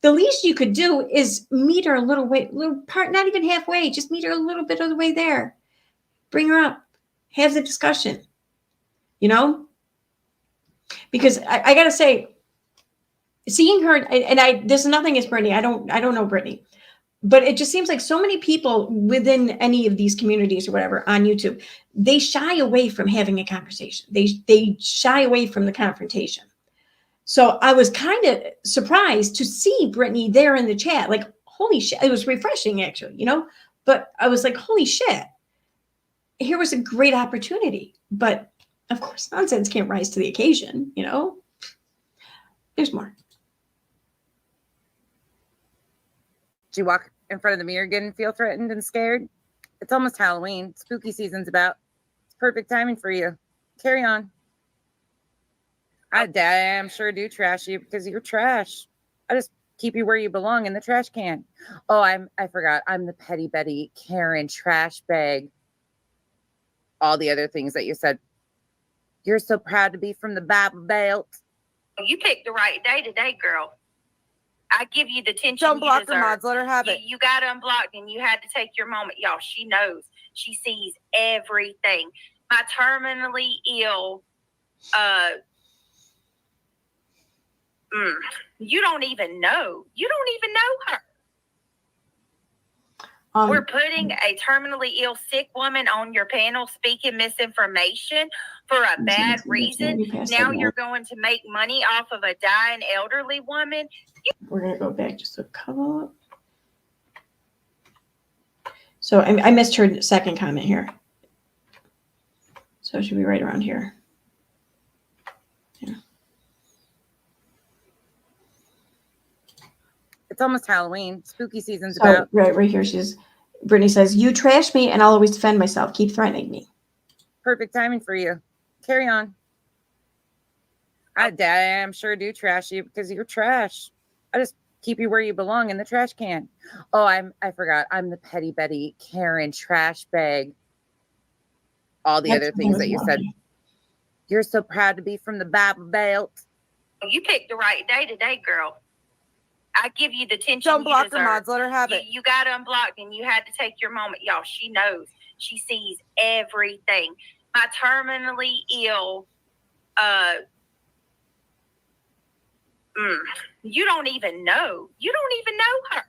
The least you could do is meet her a little part, not even halfway, just meet her a little bit of the way there. Bring her up, have the discussion, because I got to say, seeing her, and there's nothing against Brittany. I don't know Brittany, but it just seems like so many people within any of these communities or whatever on YouTube, they shy away from having a conversation. They shy away from the confrontation. So I was kind of surprised to see Brittany there in the chat. Like, holy shit. It was refreshing, actually, but I was like, holy shit. Here was a great opportunity. But, of course, Nonsense can't rise to the occasion, There's more. Did you walk in front of the mirror again and feel threatened and scared? It's almost Halloween. Spooky season's about. It's perfect timing for you. Carry on. I damn sure do trash you because you're trash. I just keep you where you belong in the trash can. Oh, I forgot. I'm the petty Betty, Karen, trash bag. All the other things that you said. You're so proud to be from the Bible Belt. You picked the right day today, girl. I give you the attention Don't you block her, deserve. mods. Let her have it. You got unblocked and you had to take your moment. Y'all, she knows. She sees everything. My terminally ill, you don't even know. You don't even know her. We're putting a terminally ill sick woman on your panel speaking misinformation for a bad reason. Now you're going to make money off of a dying elderly woman. We're going to go back just a couple. So I missed her second comment here. So it should be right around here. Yeah. It's almost Halloween. Spooky season's So, about. right here. Brittany says, you trash me and I'll always defend myself. Keep threatening me. Perfect timing for you. Carry on. I damn sure do trash you because you're trash. I just keep you where you belong in the trash can. Oh, I forgot. I'm the petty Betty, Karen, trash bag. All the other things that you said. You're so proud to be from the Bible Belt. You picked the right day today, girl. I give you the attention Don't you block her deserve. mods. Let her have it. You got unblocked and you had to take your moment. Y'all, she knows. She sees everything. My terminally ill, you don't even know. You don't even know her.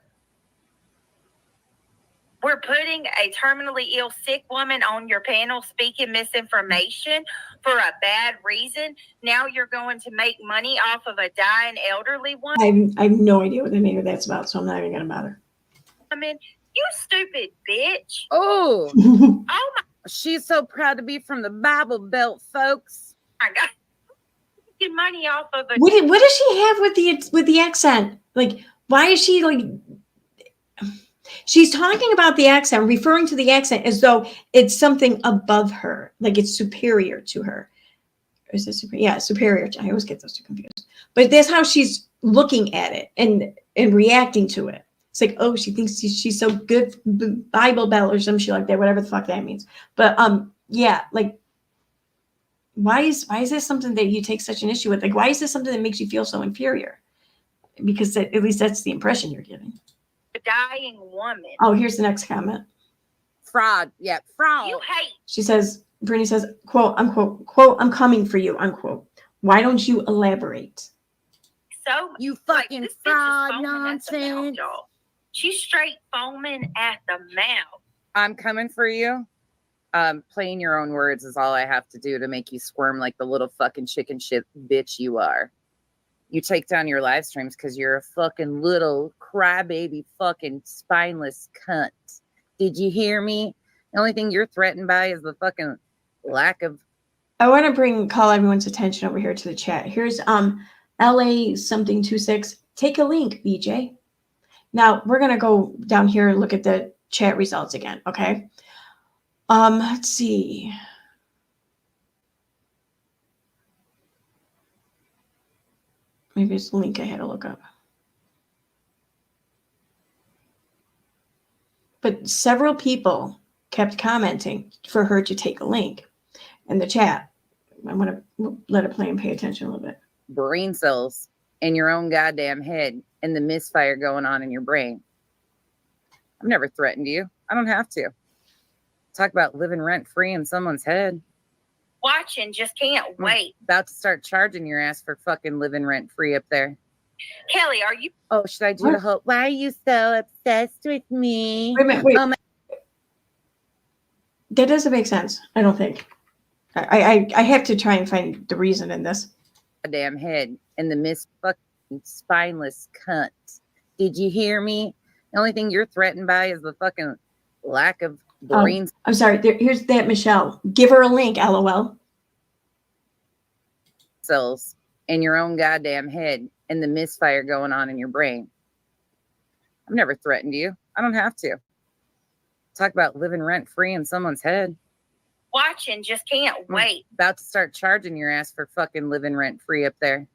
We're putting a terminally ill, sick woman on your panel speaking misinformation for a bad reason. Now you're going to make money off of a dying elderly woman. I have no idea what the name of that's about, so I'm not even going to bother. I mean, you stupid bitch. Oh, Oh my she's so proud to be from the Bible Belt, folks. God. Get money off of a What does she have with the accent? Like, why is she like? She's talking about the accent, referring to the accent as though it's something above her, like it's superior to her. Or is it superior? Yeah, superior to. I always get those two confused. But that's how she's looking at it and reacting to it. It's like, oh, she thinks she's so good, Bible Belt or some shit like that, whatever the fuck that means. But yeah, like, why is this something that you take such an issue with? Like, why is this something that makes you feel so inferior? Because at least that's the impression you're giving. dying woman. Oh, here's the next comment. Fraud. Yeah, fraud. You hate. She says, Brittany says, quote, unquote, quote, I'm coming for you, unquote. Why don't you elaborate? So You like, fucking this bitch is fraud foaming at the mouth, nonsense. y'all. She's straight foaming at the mouth. I'm coming for you. Playing your own words is all I have to do to make you squirm like the little fucking chicken shit bitch you are. You take down your live streams because you're a fucking little crybaby fucking spineless cunt. Did you hear me? The only thing you're threatened by is the fucking lack of. I want to call everyone's attention over here to the chat. Here's LA something 26. Take a link, BJ. Now we're gonna go down here and look at the chat results again. Okay. Let's see. Maybe it's the link I had to look up. But several people kept commenting for her to take a link in the chat. I'm going to let it play and pay attention a little bit. Brain cells in your own goddamn head and the misfire going on in your brain. I've never threatened you. I don't have to. Talk about living rent free in someone's head. Watching, just can't wait. About to start charging your ass for fucking living rent free up there. Kelly, are you? Oh, should I do the whole? Why are you so obsessed with me? Wait a minute, wait. Oh my. That doesn't make sense. I don't think. I have to try and find the reason in this. Damn head and the fucking spineless cunt. Did you hear me? The only thing you're threatened by is the fucking lack of brains. I'm sorry. Here's that Michelle. Give her a link, LOL. Cells in your own goddamn head and the misfire going on in your brain. I've never threatened you. I don't have to. Talk about living rent free in someone's head. Watching, just can't wait. About to start charging your ass for fucking living rent free up there.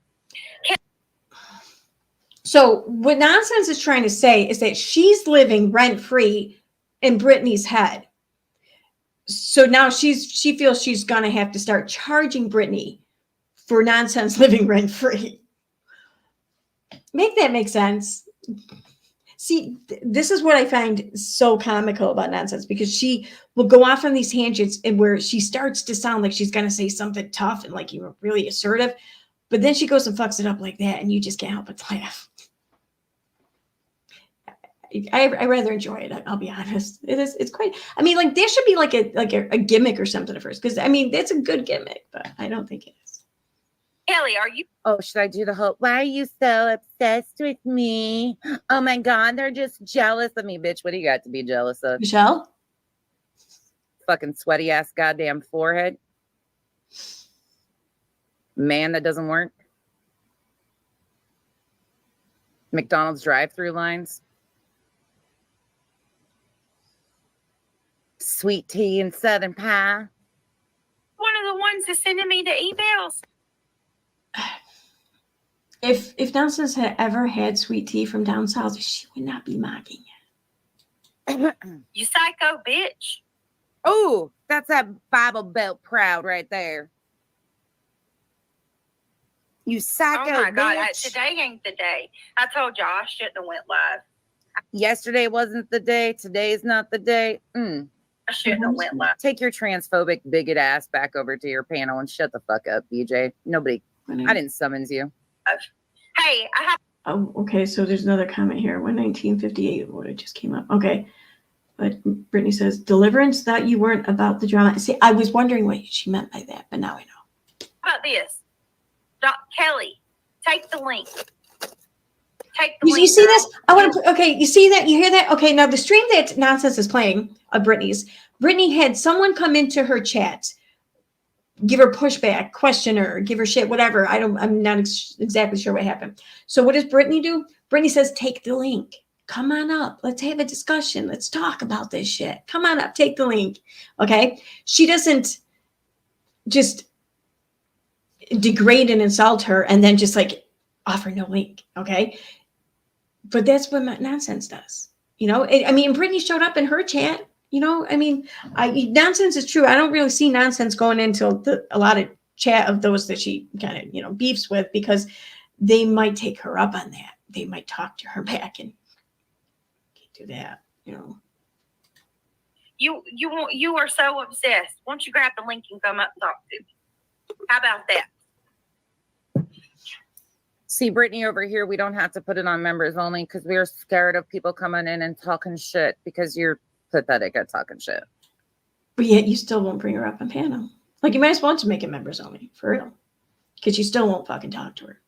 So what Nonsense is trying to say is that she's living rent free in Brittany's head. So now she feels she's gonna have to start charging Brittany for Nonsense living rent free. Make that make sense. See, this is what I find so comical about Nonsense, because she will go off on these tangents and where she starts to sound like she's going to say something tough and like you're really assertive, but then she goes and fucks it up like that, and you just can't help but laugh. I rather enjoy it. I'll be honest. It's quite. I mean, like there should be like a gimmick or something at first, because I mean that's a good gimmick, but I don't think it is. Kelly, are you? Oh, should I do the whole? Why are you so obsessed with me? Oh my God, they're just jealous of me, bitch. What do you got to be jealous of? Michelle? Fucking sweaty ass goddamn forehead. Man that doesn't work. McDonald's drive-through lines. Sweet tea and Southern pie. One of the ones that's sending me the emails. If Nonsense had ever had sweet tea from down south, she would not be mocking it. You psycho bitch. Oh, that's that Bible Belt proud right there. You sack Oh my out God, bitch. today ain't the day. I told y'all I shouldn't have went live. Yesterday wasn't the day. Today's not the day. I shouldn't have went live. Take your transphobic bigot ass back over to your panel and shut the fuck up, BJ. I didn't summons you. Hey, I have. Oh, okay. So there's another comment here. 1958. What it just came up. Okay. But Brittany says, Deliverance, thought you weren't about the drama. See, I was wondering what she meant by that, but now I know. How about this? Kelly, take the link. Take the link. You see girl. this? I want to. Okay, you see that? You hear that? Okay, now the stream that Nonsense is playing of Brittany's. Brittany had someone come into her chat, give her pushback, question her, give her shit, whatever. I'm not exactly sure what happened. So what does Brittany do? Brittany says, take the link. Come on up. Let's have a discussion. Let's talk about this shit. Come on up. Take the link. Okay. She doesn't just degrade and insult her and then just like offer no link. Okay. But that's what Nonsense does. You know, I mean, Brittany showed up in her chat. You know, I mean, Nonsense is true. I don't really see Nonsense going into a lot of chat of those that she kind of, beefs with, because they might take her up on that. They might talk to her back and do that, You are so obsessed. Why don't you grab the link and come up and talk to me? How about that? See, Brittany over here, we don't have to put it on members only because we're scared of people coming in and talking shit because you're pathetic at talking shit. But yet you still won't bring her up on panel. Like, you might as well just make it members only, for real. Because you still won't fucking talk to her.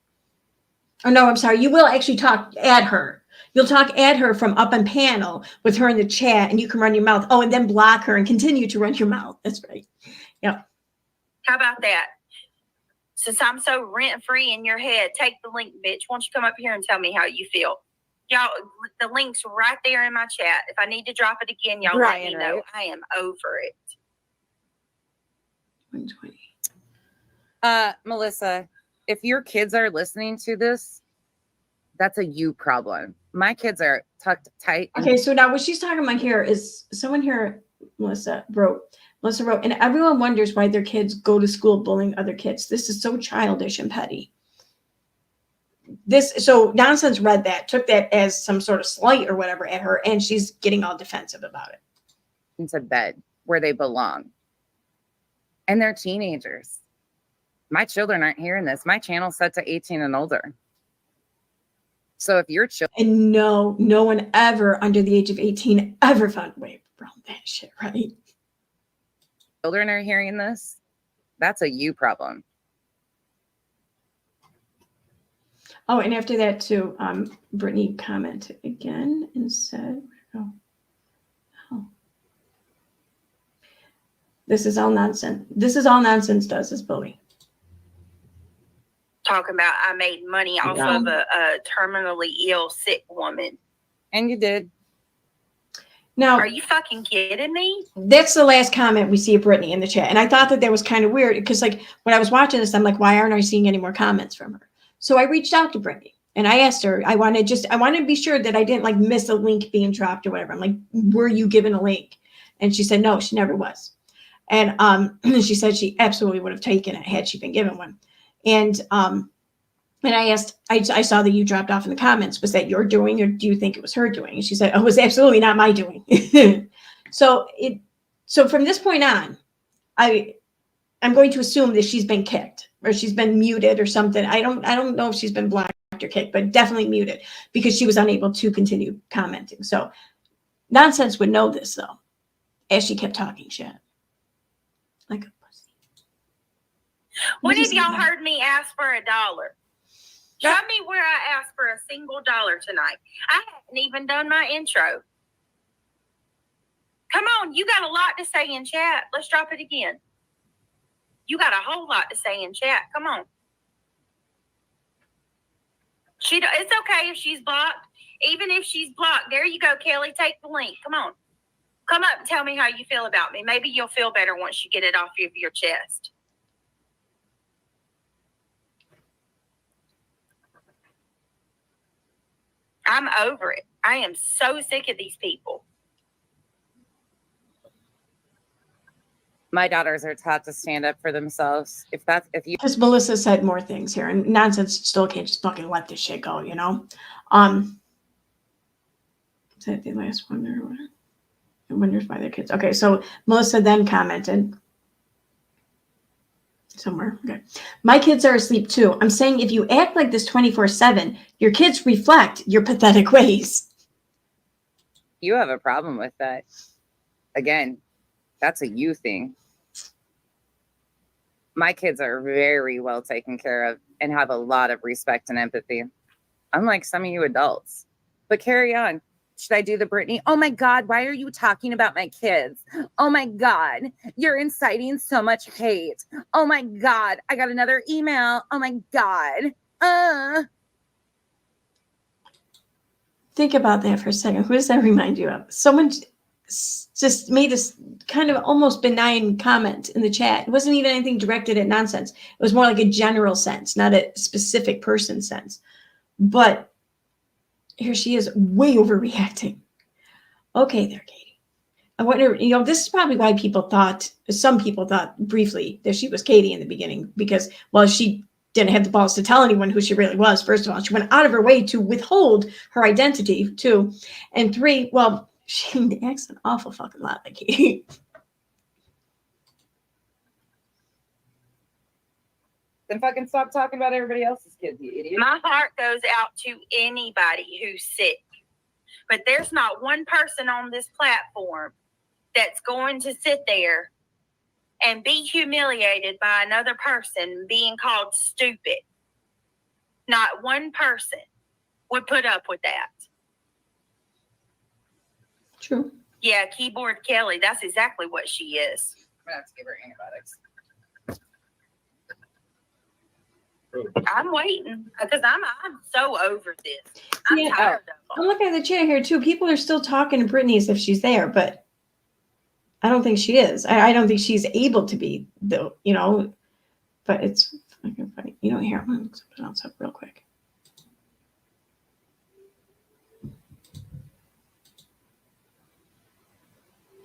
Oh, no, I'm sorry. You will actually add her. You'll add her from up on panel with her in the chat, and you can run your mouth. Oh, and then block her and continue to run your mouth. That's right. Yep. How about that? Since I'm so rent-free in your head, take the link, bitch. Why don't you come up here and tell me how you feel? Y'all, the link's right there in my chat. If I need to drop it again, y'all let me know. I am over it. 120. Melissa, if your kids are listening to this, that's a you problem. My kids are tucked tight. Okay, so now what she's talking about here is someone here, Melissa wrote, and everyone wonders why their kids go to school bullying other kids. This is so childish and petty. So Nonsense read that, took that as some sort of slight or whatever at her, and she's getting all defensive about it. Into bed where they belong. And they're teenagers. My children aren't hearing this. My channel's set to 18 and older. So if your children... And no one ever under the age of 18 ever found a way around that shit, right? Children are hearing this, that's a you problem. Oh, and after that too, Brittany commented again and said, this is all nonsense. This is all Nonsense does is bully. Talking about I made money off of a terminally ill, sick woman. And you did. Now, are you fucking kidding me? That's the last comment we see of Brittany in the chat. And I thought that was kind of weird because, like, when I was watching this, I'm like, why aren't I seeing any more comments from her? So I reached out to Brittany and I asked her, I wanted to be sure that I didn't like miss a link being dropped or whatever. I'm like, were you given a link? And she said, no, she never was. And she said she absolutely would have taken it had she been given one. And I asked, I saw that you dropped off in the comments. Was that your doing, or do you think it was her doing? And she said, oh, it was absolutely not my doing. So from this point on, I'm going to assume that she's been kicked or she's been muted or something. I don't know if she's been blocked or kicked, but definitely muted because she was unable to continue commenting. So Nonsense would know this though, as she kept talking shit. Like a pussy. When have y'all heard me ask for $1? Show me where I asked for a single dollar tonight. I haven't even done my intro. Come on, you got a lot to say in chat. Let's drop it again. You got a whole lot to say in chat. Come on. It's okay if she's blocked. Even if she's blocked, there you go, Kelly. Take the link. Come on. Come up and tell me how you feel about me. Maybe you'll feel better once you get it off of your chest. I'm over it. I am so sick of these people. My daughters are taught to stand up for themselves. If you Because Melissa said more things here, and nonsense still can't just fucking let this shit go, you know? Is that the last one or what? I wonder why their kids. Okay, so Melissa then commented somewhere. Okay. My kids are asleep too. I'm saying if you act like this 24/7, your kids reflect your pathetic ways. you have a problem with that, again, that's a you thing. My kids are very well taken care of and have a lot of respect and empathy, unlike some of you adults. But carry on. Should I do the Brittany? Oh my God, why are you talking about my kids? Oh my God, you're inciting so much hate. Oh my God, I got another email. Oh my God. Think about that for a second. Who does that remind you of? Someone just made this kind of almost benign comment in the chat. It wasn't even anything directed at nonsense. It was more like a general sense, not a specific person sense. But here she is way overreacting. Okay there, Katie. I wonder, this is probably why some people thought briefly that she was Katie in the beginning, because, well, she didn't have the balls to tell anyone who she really was. First of all, she went out of her way to withhold her identity, too. And 3, well, she acts an awful fucking lot like Katie. Then fucking stop talking about everybody else's kids, you idiot. My heart goes out to anybody who's sick, but there's not one person on this platform that's going to sit there and be humiliated by another person being called stupid. Not one person would put up with that. True. Yeah, Keyboard Kelly, that's exactly what she is. I'm gonna have to give her antibiotics. I'm waiting because I'm so over this. I'm tired of them. I'm looking at the chat here, too. People are still talking to Brittany as if she's there, but I don't think she is. I don't think she's able to be, though, but it's fucking funny. Here, I'm going to look something else up real quick.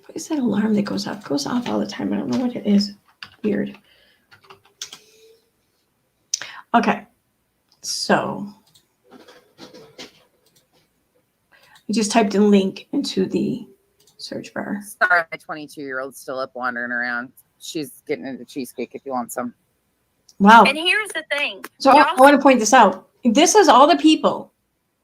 What is that alarm that goes off? It goes off all the time. I don't know what it is. Weird. Okay. So I just typed in link into the search bar. Sorry, my 22-year-old's still up wandering around. She's getting into cheesecake if you want some. Wow. And here's the thing. So I want to point this out. This is all the people,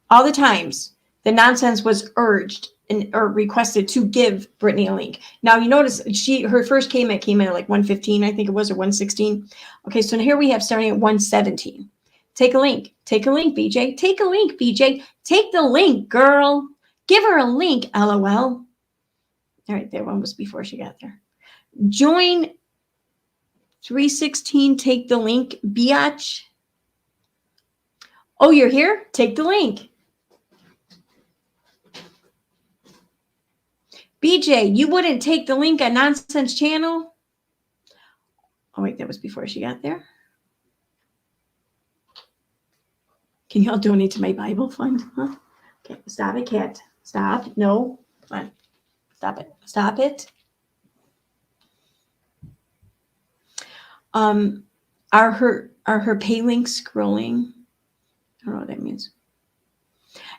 all the times the nonsense was urged or requested to give Brittany a link. Now you notice her first came at like 1:15, I think it was, or 1:16. Okay, so here we have starting at 1:17. Take a link. Take a link, BJ. Take a link, BJ. Take the link, girl. Give her a link, LOL. All right, that one was before she got there. Join 3:16. Take the link, biatch. Oh, you're here? Take the link. BJ, you wouldn't take the link on Nonsense Channel? Oh, wait, that was before she got there. Can y'all donate to my Bible fund? Huh? Okay, stop it, cat. Stop. No. Come on. Stop it. Stop it. Are her pay links scrolling? I don't know what that means.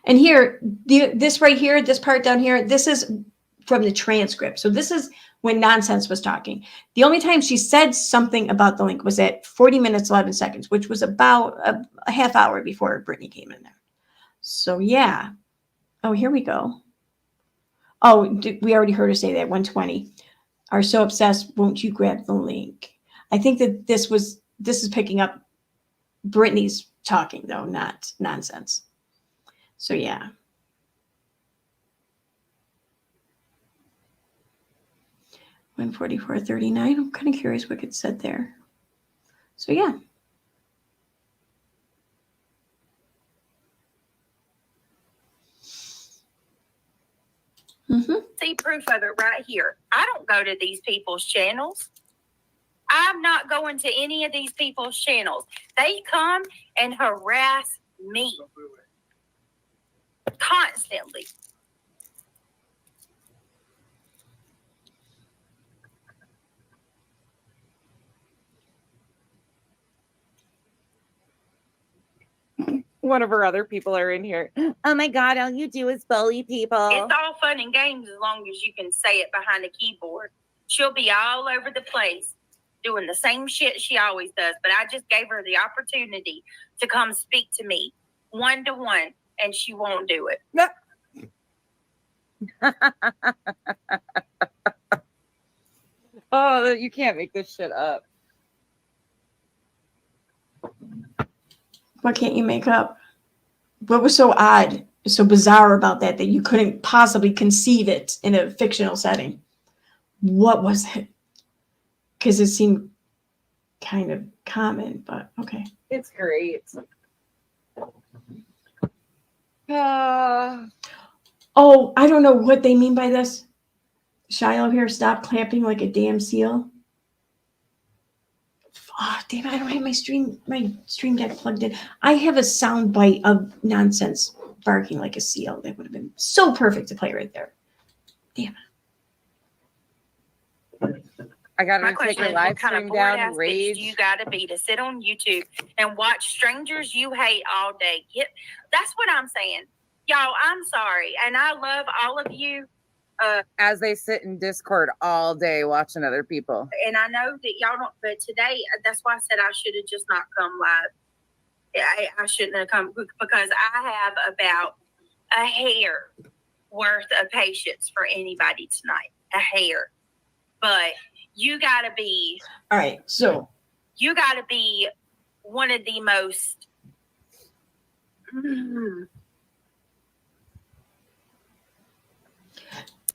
And here, this right here, this part down here, this is from the transcript. So this is when Nonsense was talking. The only time she said something about the link was at 40 minutes, 11 seconds, which was about a half hour before Brittany came in there. So yeah. Oh, here we go. Oh, we already heard her say that, 1:20. Are so obsessed, won't you grab the link? I think that this is picking up Brittany's talking, though, not Nonsense. So yeah. $144.39. I'm kind of curious what it said there. So yeah. See proof of it right here. I don't go to these people's channels. I'm not going to any of these people's channels. They come and harass me constantly. One of her other people are in here. Oh my God, all you do is bully people. It's all fun and games as long as you can say it behind the keyboard. She'll be all over the place doing the same shit she always does. But I just gave her the opportunity to come speak to me one-to-one, and she won't do it. Oh, you can't make this shit up. What can't you make up? What was so odd, so bizarre about that you couldn't possibly conceive it in a fictional setting? What was it? Because it seemed kind of common, but okay. It's great. Oh, I don't know what they mean by this. Shiloh here, stop clapping like a damn seal. Oh, damn it, I don't have my stream deck plugged in. I have a sound bite of nonsense barking like a seal. That would have been so perfect to play right there. Damn it. I got My to take question your is, live what kind of stream bored down. ass bitch Rage. do you gotta be to sit on YouTube and watch strangers you hate all day? That's what I'm saying. Y'all, I'm sorry. And I love all of you. As they sit in Discord all day watching other people. And I know that y'all don't, but today, that's why I said I should have just not come live. I shouldn't have come because I have about a hair worth of patience for anybody tonight. A hair. But you got to be. All right, so. You got to be one of the most.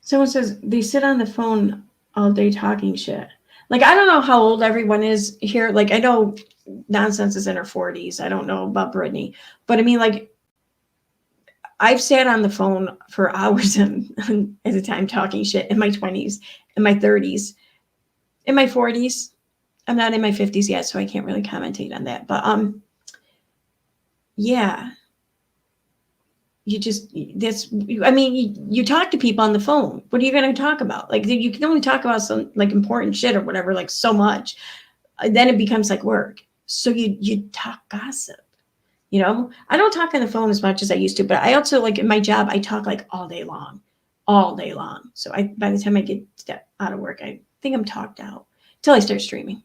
Someone says they sit on the phone all day talking shit. Like, I don't know how old everyone is here. Like, I know Nonsense is in her 40s. I don't know about Brittany. But I mean, like, I've sat on the phone for hours at a time talking shit in my 20s, in my 30s, in my 40s. I'm not in my 50s yet, so I can't really commentate on that. But, yeah. You talk to people on the phone. What are you going to talk about? Like, you can only talk about some like important shit or whatever, like so much. Then it becomes like work. So you talk gossip, you know? I don't talk on the phone as much as I used to, but I also, like, in my job, I talk like all day long. So by the time I get out of work, I think I'm talked out until I start streaming.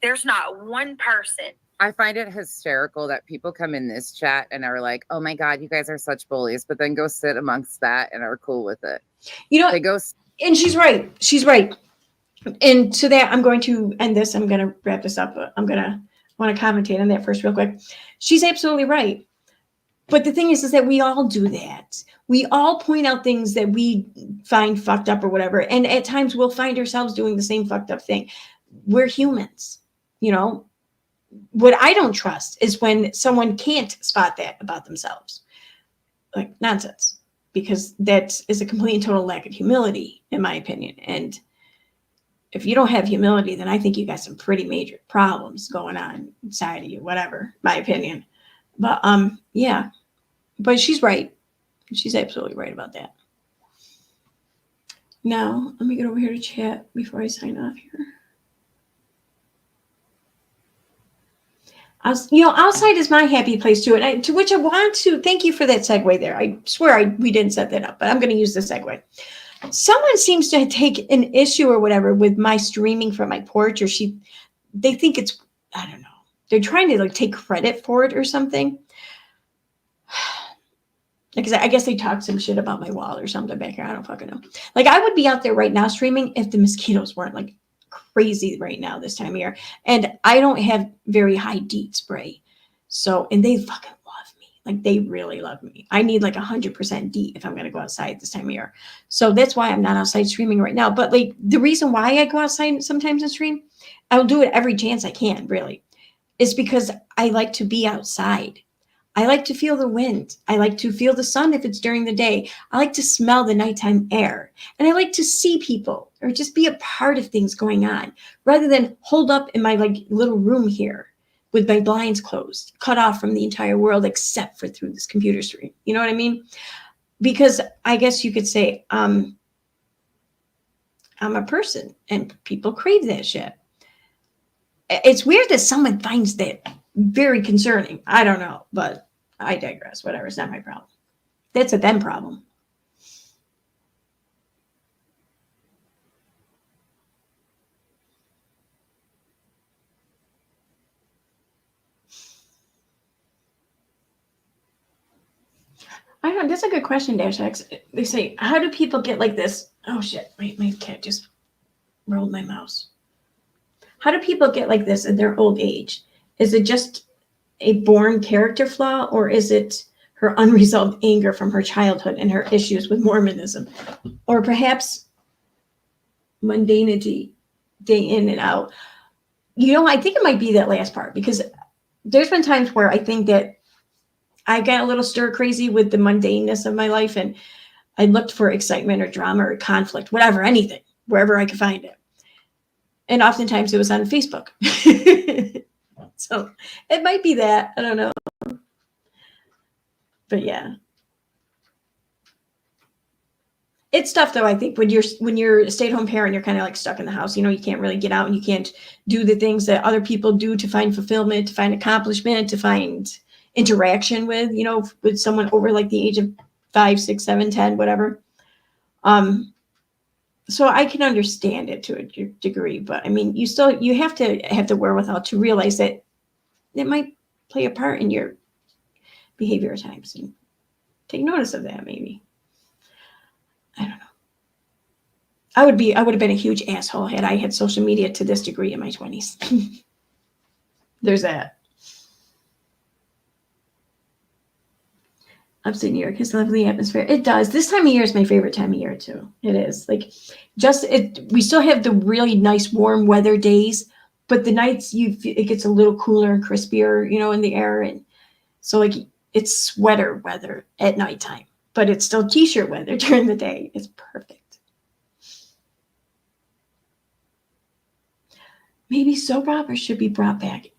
There's not one person. I find it hysterical that people come in this chat and are like, oh my God, you guys are such bullies, but then go sit amongst that and are cool with it. You know, they go. And she's right. She's right. And to that, I'm going to end this. I'm going to wrap this up. I want to commentate on that first real quick. She's absolutely right. But the thing is that we all do that. We all point out things that we find fucked up or whatever. And at times we'll find ourselves doing the same fucked up thing. We're humans, you know? What I don't trust is when someone can't spot that about themselves. Like, nonsense. Because that is a complete and total lack of humility, in my opinion. And if you don't have humility, then I think you got some pretty major problems going on inside of you, whatever, my opinion. But, yeah. But she's right. She's absolutely right about that. Now, let me get over here to chat before I sign off here. Outside is my happy place too. And to which I want to thank you for that segue there. I swear we didn't set that up, but I'm going to use the segue. Someone seems to take an issue or whatever with my streaming from my porch, or they think it's, I don't know. They're trying to like take credit for it or something. Because I guess they talked some shit about my wall or something back here. I don't fucking know. Like, I would be out there right now streaming if the mosquitoes weren't like crazy right now this time of year. And I don't have very high DEET spray. So, and they fucking love me. Like, they really love me. I need like 100% DEET if I'm going to go outside this time of year. So that's why I'm not outside streaming right now. But like, the reason why I go outside sometimes and stream, I'll do it every chance I can, really. It's because I like to be outside. I like to feel the wind. I like to feel the sun if it's during the day. I like to smell the nighttime air. And I like to see people or just be a part of things going on rather than hold up in my like little room here with my blinds closed, cut off from the entire world except for through this computer screen. You know what I mean? Because I guess you could say I'm a person and people crave that shit. It's weird that someone finds that very concerning. I don't know, but I digress. Whatever. It's not my problem. That's a them problem. I don't know. That's a good question, Dash X. They say, how do people get like this? Oh, shit. My cat just rolled my mouse. How do people get like this in their old age? Is it just a born character flaw, or is it her unresolved anger from her childhood and her issues with Mormonism? Or perhaps mundanity, day in and out? You know, I think it might be that last part, because there's been times where I think that I got a little stir crazy with the mundaneness of my life, and I looked for excitement or drama or conflict, whatever, anything, wherever I could find it. And oftentimes it was on Facebook. So it might be that. I don't know. But yeah. It's tough though, I think, when you're a stay-at-home parent, you're kind of like stuck in the house. You know, you can't really get out, and you can't do the things that other people do to find fulfillment, to find accomplishment, to find interaction with, you know, with someone over like the age of 5, 6, 7, 10, whatever. So I can understand it to a degree, but I mean, you have to have the wherewithal to realize that it might play a part in your behavior at times, and take notice of that. Maybe, I don't know. I would have been a huge asshole had I had social media to this degree in my 20s. There's that. Upstate New York has a lovely atmosphere. It does. This time of year is my favorite time of year too. It is like we still have the really nice warm weather days, but the nights it gets a little cooler and crispier, you know, in the air. And so like it's sweater weather at nighttime, but it's still t-shirt weather during the day. It's perfect. Maybe soap operas should be brought back.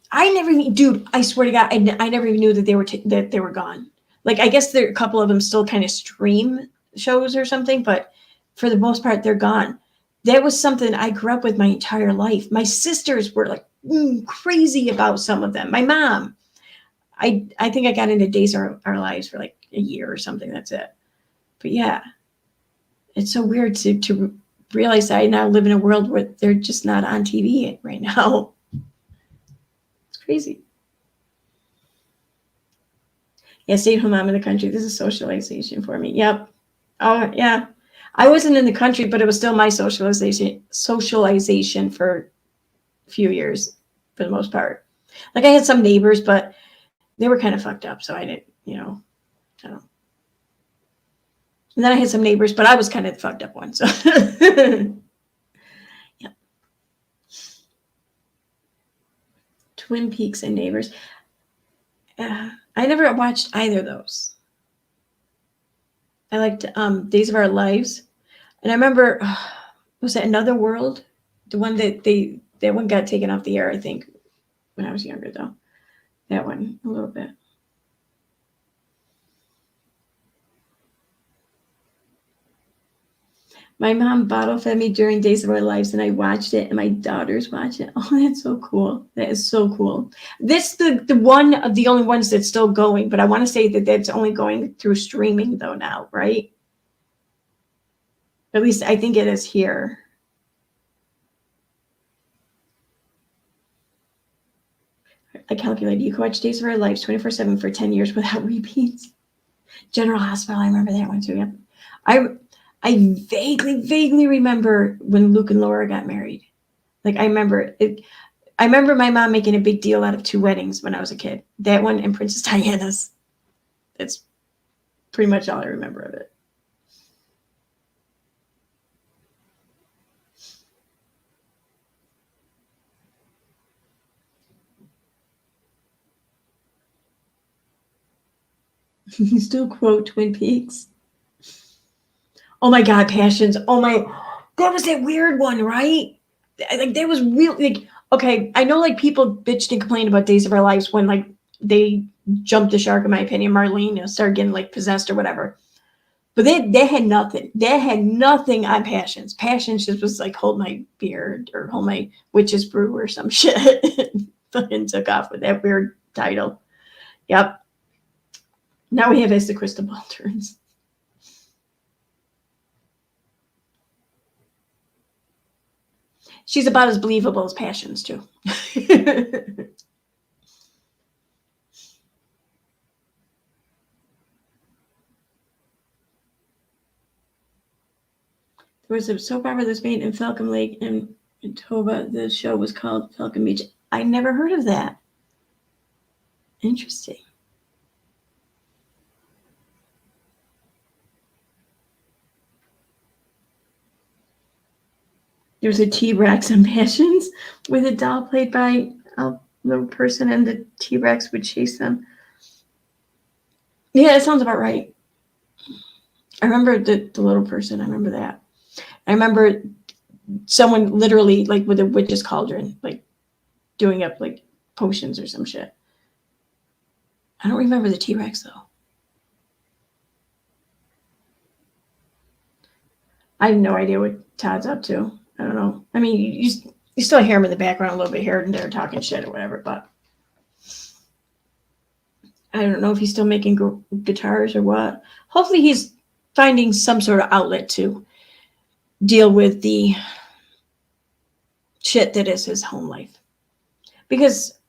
Dude, I swear to God, I never even knew that they were gone. Like, I guess there a couple of them still kind of stream shows or something, but for the most part, they're gone. That was something I grew up with my entire life. My sisters were like crazy about some of them. My mom, I think I got into Days of Our Lives for like a year or something. That's it. But yeah, it's so weird to realize I now live in a world where they're just not on TV right now. It's crazy. Yeah, stay-at-home mom in the country. This is socialization for me. Yep. Oh, yeah. I wasn't in the country, but it was still my socialization for a few years, for the most part. Like, I had some neighbors, but they were kind of fucked up, so I didn't, you know, I don't know. And then I had some neighbors, but I was kind of the fucked up one, so. Yeah. Twin Peaks and Neighbors. I never watched either of those. I liked Days of Our Lives. And I remember, was it Another World? The one that one got taken off the air, I think, when I was younger, though. That one, a little bit. My mom bottle fed me during Days of Our Lives, and I watched it, and my daughters watch it. Oh, that's so cool. That is so cool. This the one of the only ones that's still going, but I want to say that that's only going through streaming though now, right? At least I think it is here. I calculated you could watch Days of Our Lives 24/7 for 10 years without repeats. General Hospital, I remember that one too. Yep. I vaguely remember when Luke and Laura got married. Like, I remember it. I remember my mom making a big deal out of 2 weddings when I was a kid. That one and Princess Diana's. That's pretty much all I remember of it. You still quote Twin Peaks? Oh my God, Passions. Oh my, that was that weird one, right? Like, that was real. Like, okay, I know like people bitched and complained about Days of Our Lives when like they jumped the shark, in my opinion. Marlene, you know, started getting like possessed or whatever. But they had nothing. They had nothing on Passions. Passions just was like, hold my beard or hold my witch's brew or some shit. Fucking took off with that weird title. Yep. Now we have As the Crystal Ball Turns. She's about as believable as Passions, too. There was a soap opera that's made in Falcon Lake in Toba. The show was called Falcon Beach. I never heard of that. Interesting. There's a T-Rex on Passions with a doll played by a little person, and the T-Rex would chase them. Yeah, that sounds about right. I remember the little person. I remember that. I remember someone literally like with a witch's cauldron, like doing up like potions or some shit. I don't remember the T-Rex though. I have no idea what Todd's up to. I don't know. I mean, you still hear him in the background a little bit here and there talking shit or whatever, but I don't know if he's still making guitars or what. Hopefully he's finding some sort of outlet to deal with the shit that is his home life. Because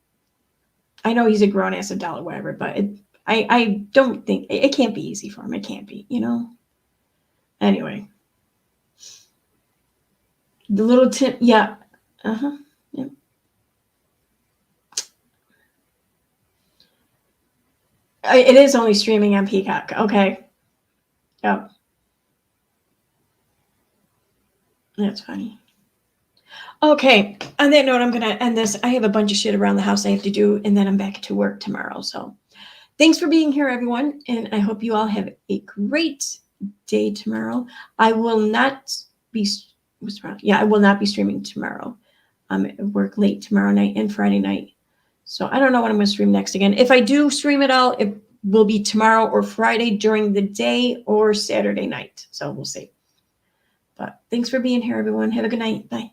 I know he's a grown-ass adult or whatever, but I don't think, it can't be easy for him. It can't be, you know? Anyway. The little Tim, yeah. Uh-huh, yeah. It is only streaming on Peacock. Okay. Oh. That's funny. Okay. On that note, I'm going to end this. I have a bunch of shit around the house I have to do, and then I'm back to work tomorrow. So thanks for being here, everyone. And I hope you all have a great day tomorrow. I will not be, I will not be streaming tomorrow. I'm at work late tomorrow night and Friday night. So I don't know when I'm going to stream next again. If I do stream it all, it will be tomorrow or Friday during the day or Saturday night. So we'll see. But thanks for being here, everyone. Have a good night. Bye.